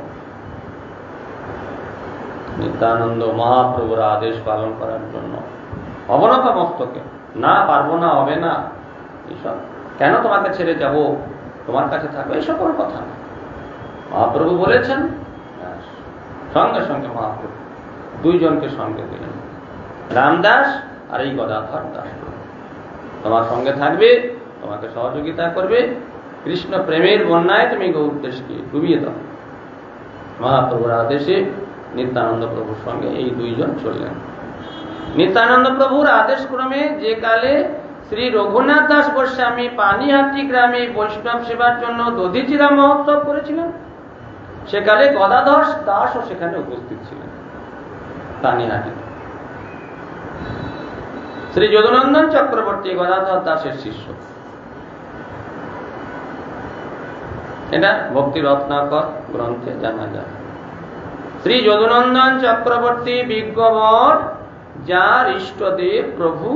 নিত্যানন্দ মহাপ্রভুর আদেশ পালন করার জন্য অবনত মস্তকে, না পারবো না, হবে না, এইসব কেন তোমাকে ছেড়ে যাব, তোমার কাছে থাকবে, এইসব কোনো কথা না। মহাপ্রভু বলেছেন, সঙ্গে সঙ্গে মহাপ্রভু দুইজনকে সঙ্গে দিলেন, রামদাস আর এই গদাধর দাস। তোমার সঙ্গে থাকবে, তোমাকে সহযোগিতা করবে, কৃষ্ণ প্রেমের বন্যায় তুমি গৌর দেশকে ডুবিয়ে দাও। মহাপ্রভুর আদেশে নিত্যানন্দ প্রভুর সঙ্গে এই দুইজন চললেন। নিত্যানন্দ প্রভুর আদেশ ক্রমে যে কালে শ্রী রঘুনাথ দাস গোস্বামী পানিহাটি গ্রামে বৈষ্ণব সেবার জন্য দধিচিরা মহোৎসব করেছিলেন, সেকালে গদাধর দাসও সেখানে উপস্থিত ছিলেন পানিহাটি। শ্রী যদুনন্দন চক্রবর্তী গদাধর দাসের শিষ্য। এটা ভক্তি রত্নাকর গ্রন্থে জানা যায়। শ্রী যদুনন্দন চক্রবর্তী বিজ্ঞবর, যার ইষ্টদেব প্রভু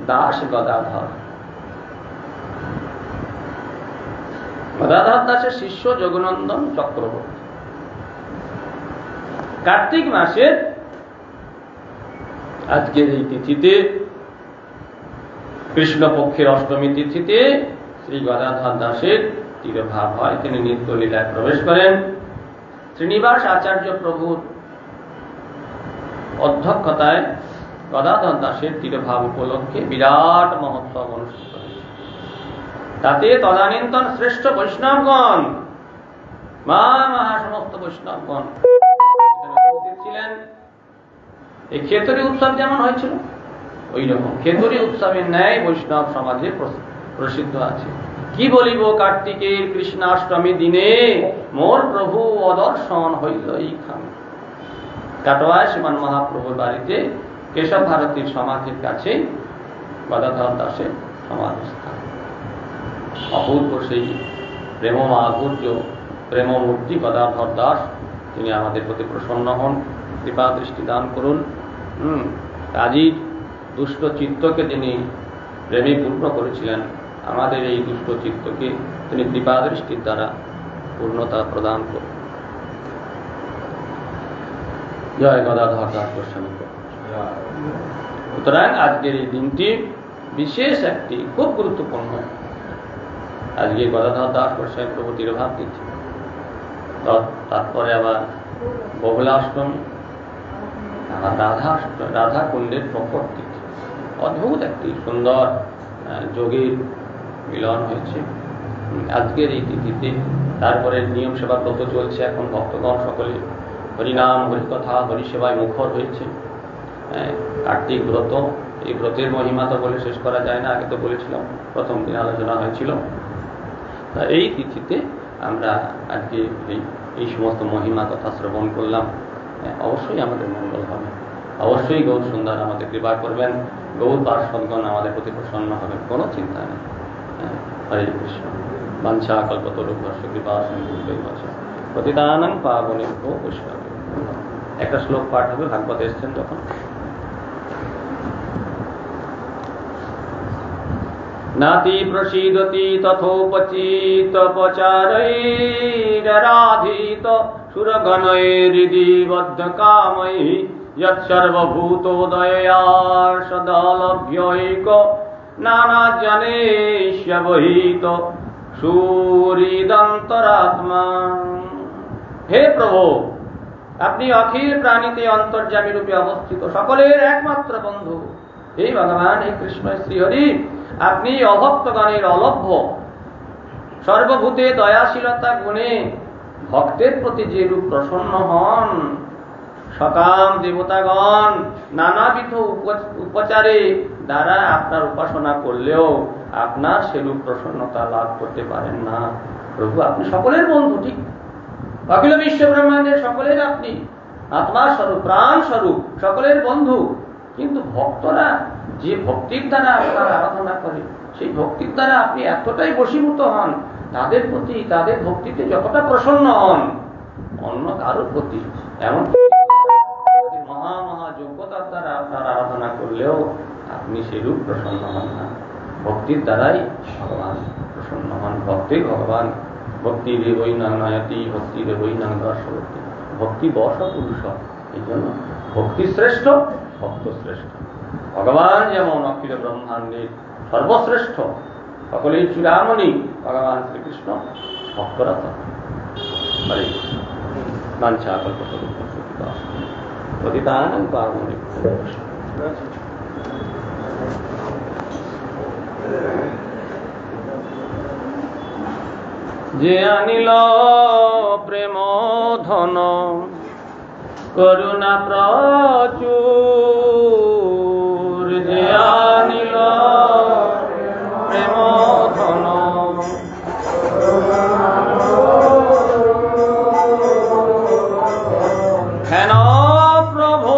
দাস গদাধর। গদাধর দাসের শিষ্য যদুনন্দন চক্রবর্তী। কার্তিক মাসের আজকের এই তিথিতে, কৃষ্ণপক্ষের অষ্টমী তিথিতে শ্রী গদাধর দাসের তিরোভাব হয়। তিনি নিত্য লীলায় প্রবেশ করেন। শ্রীনিবাস আচার্য প্রভুর অধ্যক্ষতায় গদাধর দাসের তিরোভাব উপলক্ষে বিরাট মহোৎসব অনুষ্ঠিত হয়েছে। তাতে তদানীন্তন শ্রেষ্ঠ বৈষ্ণবগণ, মহা সমস্ত বৈষ্ণবগণ উপস্থিত ছিলেন। এই খেতরি উৎসব যেমন হয়েছিল, ওই রকম খেতরি উৎসবের ন্যায় বৈষ্ণব সমাজে প্রসিদ্ধ আছে। কি বলিব কার্তিকের কৃষ্ণাষ্টমী দিনে, মোর প্রভু অদর্শন হইল এইখানে। কাটোয়ায় শ্রীমান মহাপ্রভুর বাড়িতে কেশব ভারতীর সমাধির কাছে গদাধর দাসের সমাধিস্থান। অপূর্ব সেই প্রেম মাধুর্য প্রেমমূর্তি গদাধর দাস, তিনি আমাদের প্রতি প্রসন্ন হন, কৃপা দৃষ্টি দান করুন। কাজীর দুষ্ট চিত্তকে তিনি প্রেমে পূর্ণ করেছিলেন, আমাদের এই দুষ্ট চিত্তকে তিনি কৃপা দৃষ্টির দ্বারা পূর্ণতা প্রদান করুন। জয় গদাধর দাস গোস্বামী। সুতরাং আজকের এই দিনটি বিশেষ একটি খুব গুরুত্বপূর্ণ। আজকে গদাধর দাস গোস্বামী প্রভু তিরোভাব দিচ্ছে, তারপরে আবার বহুলাষ্টমী, আর রাধা কুণ্ডের প্রকট তিথি। অদ্ভুত একটি সুন্দর যোগীর মিলন হয়েছে আজকের এই তিথিতে। তারপরে নিয়ম সেবা ব্রত চলছে, এখন ভক্তগণ সকলে হরিনাম হরিকথা হরিসেবায় মুখর হয়েছে। কার্তিক ব্রত, এই ব্রতের মহিমা তো বলে শেষ করা যায় না, আগে তো বলেছিলাম, প্রথম দিন আলোচনা হয়েছিল। এই তিথিতে আমরা আজকে এই সমস্ত মহিমা কথা শ্রবণ করলাম। অবশ্যই আমাদের মঙ্গল হবে, অবশ্যই গৌর সুন্দর আমাদের কৃপা করবেন, গৌর পার্শ্বদগণ আমাদের প্রতি প্রসন্ন হবেন, কোনো চিন্তা নেই। হরে কৃষ্ণ। বাঞ্ছা কল্পতরুভ্যশ্চ কৃপা সিন্ধুভ্যৈব চ পতিতানাং পাবনেভ্যো বৈষ্ণবেভ্যো। একটা শ্লোক পাঠ হবে, ভাগবত এসছেন যখন। নাতি প্রসীদতি তথোপচিতপচারৈরারাধিত সুরগণৈরিদি বদ্ধ কামৈ যৎসর্বভূতোদয়া সদালভ্যৈক নানাজনেষ্য বহিত সুহৃদন্তরাত্মা। হে প্রভু, আপনি অখিল প্রাণীতে অন্তর্যামী রূপে অবস্থিত, সকলের একমাত্র বন্ধু। হে ভগবান, হে কৃষ্ণ শ্রীহরি, আপনি অভক্তগণের অলভ্য, সর্বভূতে দয়াশীলতা গুণে ভক্তের প্রতি যে রূপ প্রসন্ন হন, সকাম দেবতাগণ নানাবিধ উপচারে দ্বারা আপনার উপাসনা করলেও আপনার সেরূপ প্রসন্নতা লাভ করতে পারেন না। প্রভু, আপনি সকলের বন্ধু, ঠিক, অখিল বিশ্ব ব্রহ্মাণ্ডের সকলের আপনি আত্মার স্বরূপ, প্রাণ স্বরূপ, সকলের বন্ধু। কিন্তু ভক্তরা যে ভক্তির দ্বারা আপনার আরাধনা করে, সেই ভক্তির দ্বারা আপনি এতটাই বশীভূত হন, তাদের প্রতি, তাদের ভক্তিতে যতটা প্রসন্ন হন, অন্য কারোর প্রতি এমন মহা মহা যোগ্যতার দ্বারা আপনার আরাধনা করলেও আপনি সেরূপ প্রসন্ন হন না। ভক্তির দ্বারাই ভগবান প্রসন্ন হন। ভক্তির ভগবান, ভক্তি রেবই না নয়তি, ভক্তি রেবই না দর্শবতী, ভক্তি বশ পুরুষ। এই জন্য ভক্তি শ্রেষ্ঠ, ভক্ত শ্রেষ্ঠ। ভগবান যেমন অখিল ব্রহ্মাণ্ডের সর্বশ্রেষ্ঠ, সকলেই চূড়ামণি ভগবান শ্রীকৃষ্ণ, ভক্তরা তখন। হরে কৃষ্ণ। বাঞ্ছা কল্পতরুভ্যশ্চ কৃপা সিন্ধুভ্যৈব পতিতানাং পাবনেভ্যো বৈষ্ণবেভ্যো। যে আনিল প্রেম ধন করুণা প্রচুর, যে আনিল প্রেম ধন হেন প্রভু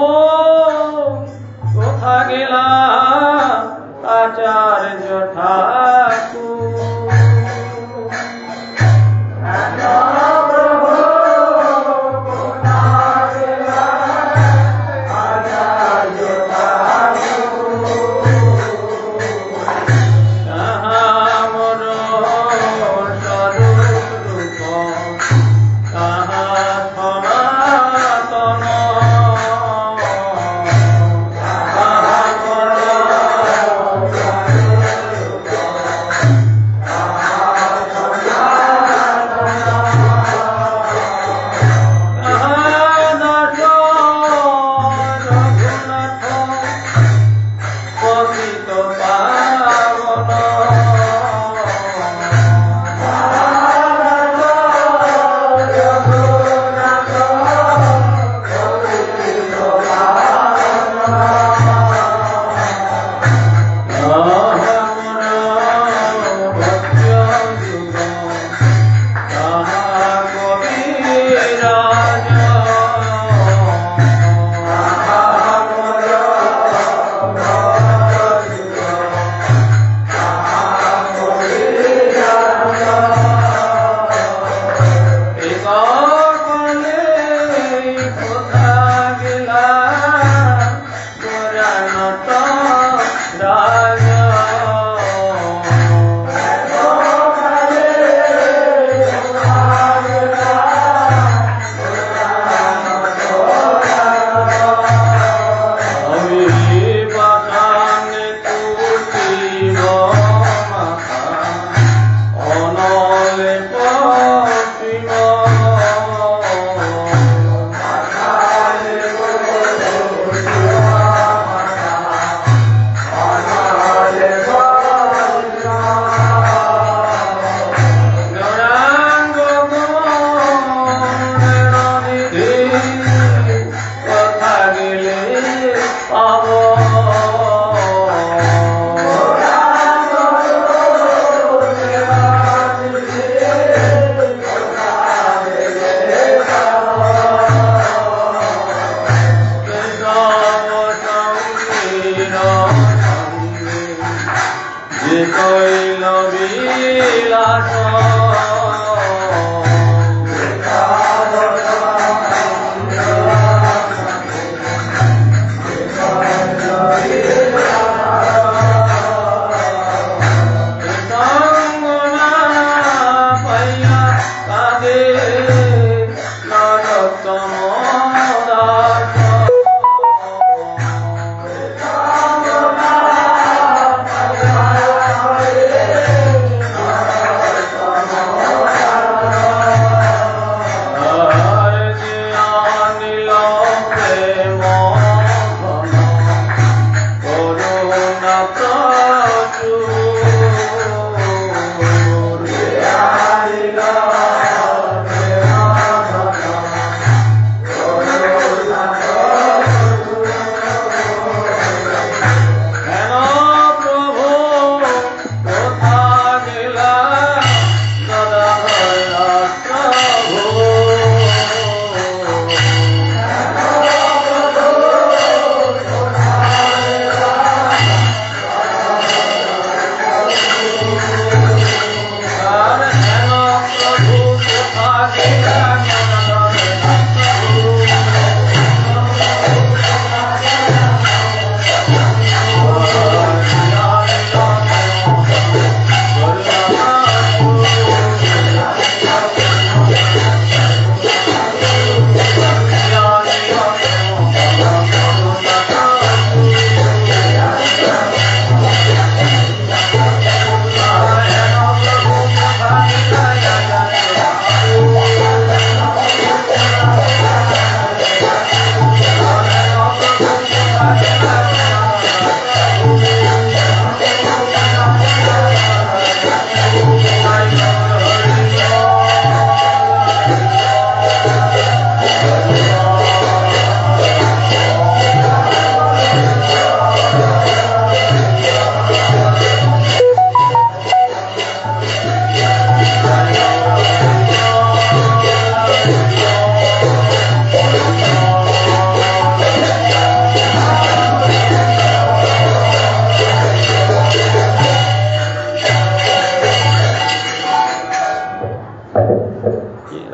কোথা গেলা আচার্য ঠাকুর।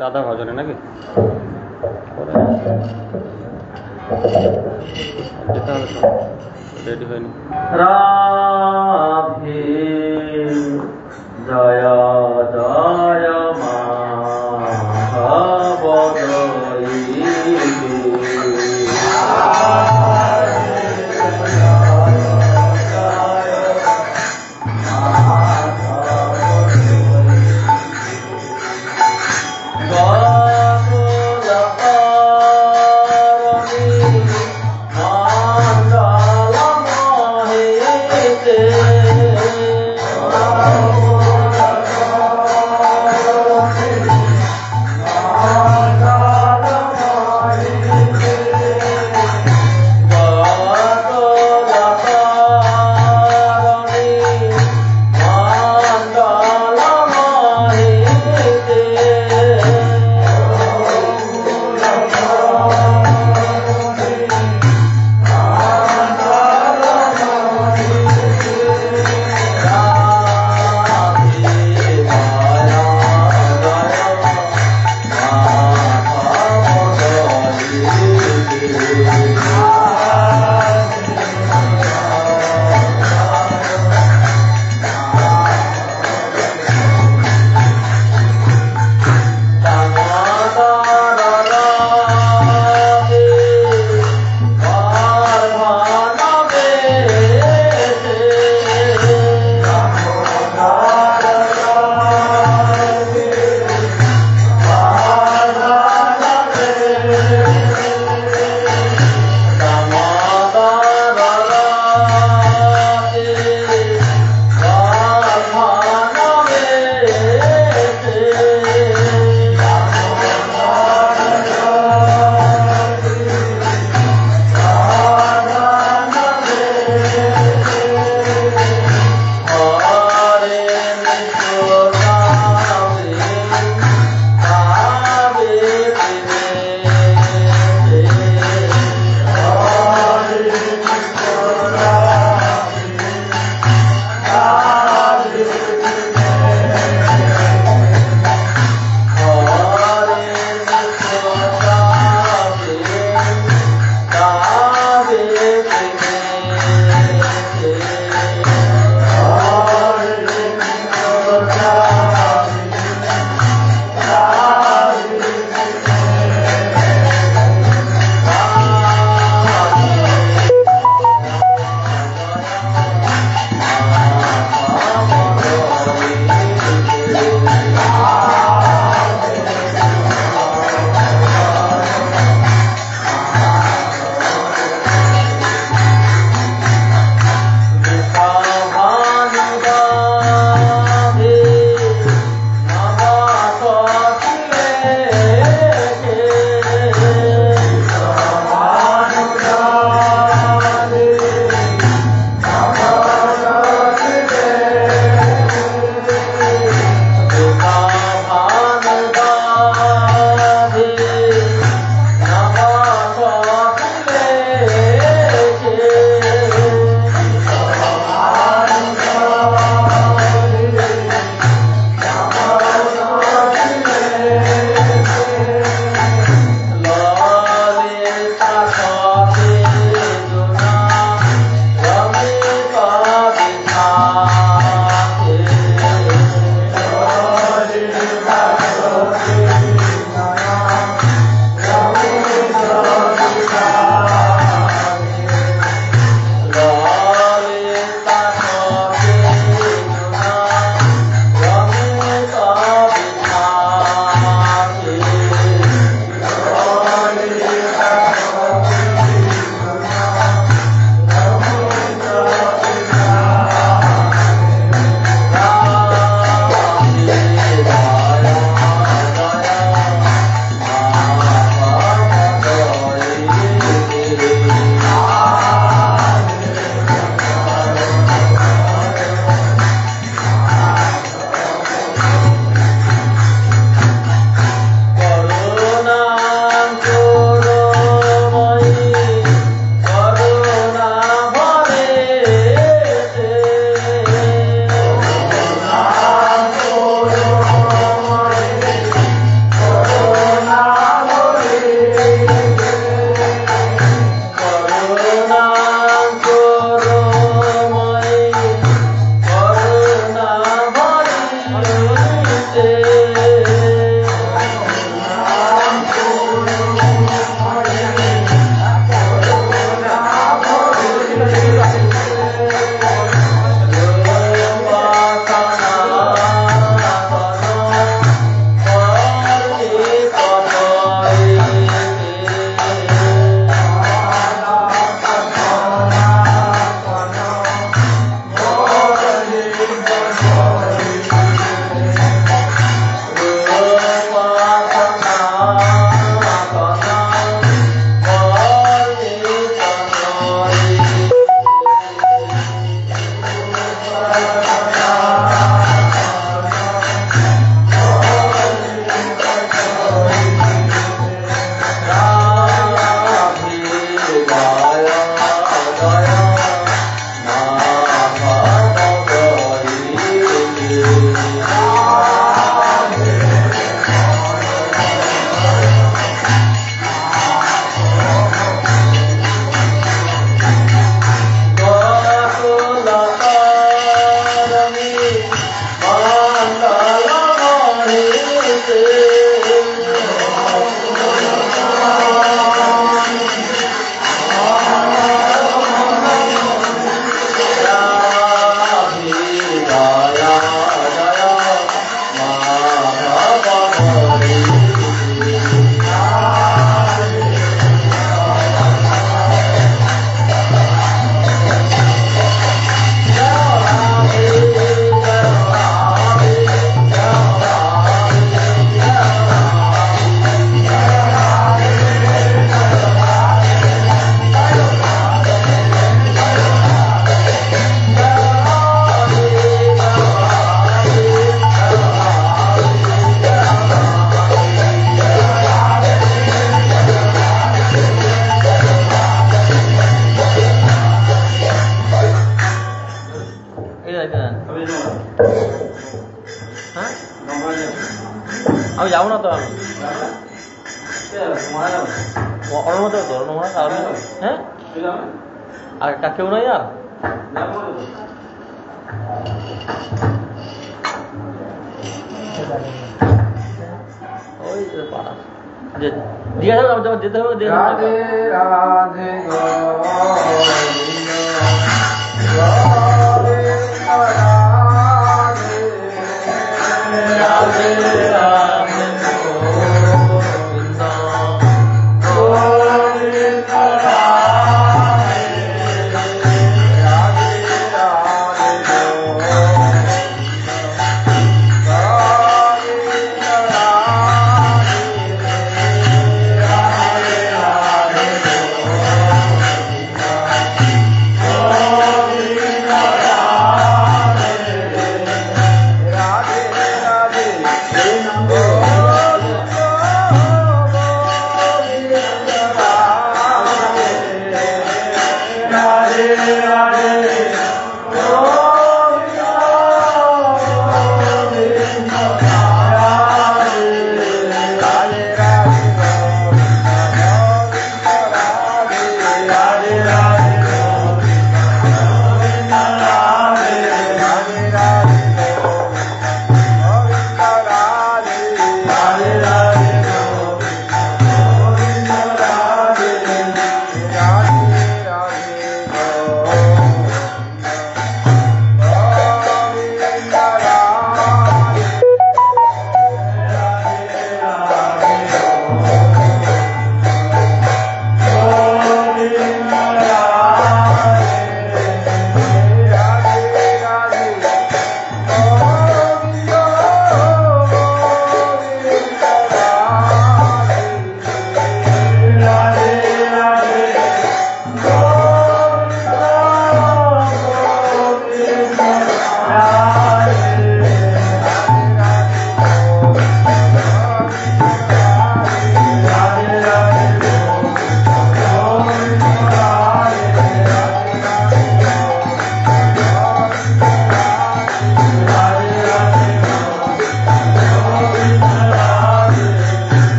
রাধা ভজনে নাকি যেতে হবে তো, রেডি হয়নি। রাধে জয় জয় মাধব আমি যাবো না তো আমি অন্য মতো তো অন্য মনে কারণে হ্যাঁ আর কেউ নাই আর ওই পাড়া জিজ্ঞাসা যেতে হবে রাধে রাধে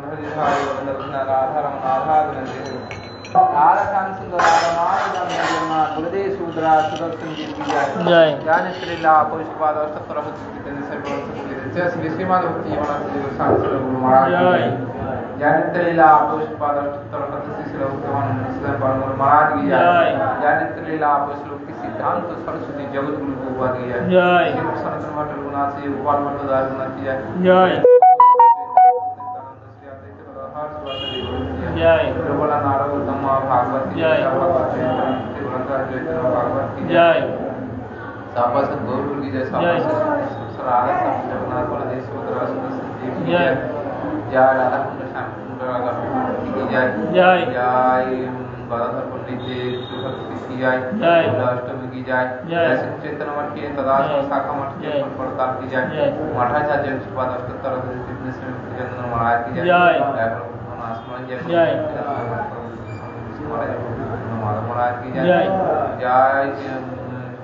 धरिधारी वरदलना राधारम राधाधन आरसान सुंदरारमान जन्मना गुरुदेव सूद्रा सुदर्शन जी की जय ज्ञान श्रीला पुष्पपाद अष्टोत्तर भक्ति सर्वोत्तम जय श्री श्रीमद् भक्ति जीवनानंद गोस्वामी श्री गुरु महाराज जय ज्ञान श्रीला पुष्पपाद अष्टोत्तर भक्ति श्री भक्तिवान श्री परम महाराज की जय ज्ञान श्रीला पुष्प की सिद्धांत सरस्वती जगत गुरु गोपाल की जय सनातन मठ रघुनाथ जी गोपाल मठ दासनाथ की जय जय प्रबला नारदोत्तम भागवत की जय भागवत की जय सापासत गौर की जय सापासत सरारत जगन्नाथ बलदेव सुभद्रा संजीव की जय जय राधा कुंड श्याम कुंड राधा की जय जय बालाधर पंडित जी सुभक्त की जय अष्टमी की जय चैतन्य मठ के तदास शाखा मठ के प्रताप की जय मठाचार्य सुपाद अष्टोत्तर फिटनेस में चंद्र महाराज की जय आसमान जय महाराज की जय जय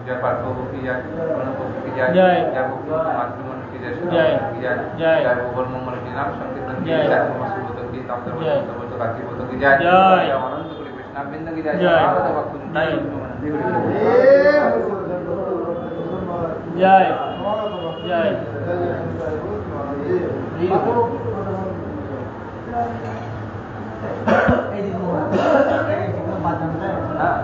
जय पार्थो की जय प्रभु की जय जय मातृमंडल की जय की जय जय गोवर्धन मंडल की नाम संकीर्तन की जय मसूद की ताम्र तो काकी बोतो की जय जय अनंत कुल कृष्णा बिंद की जय नारद भक्त जय हाँ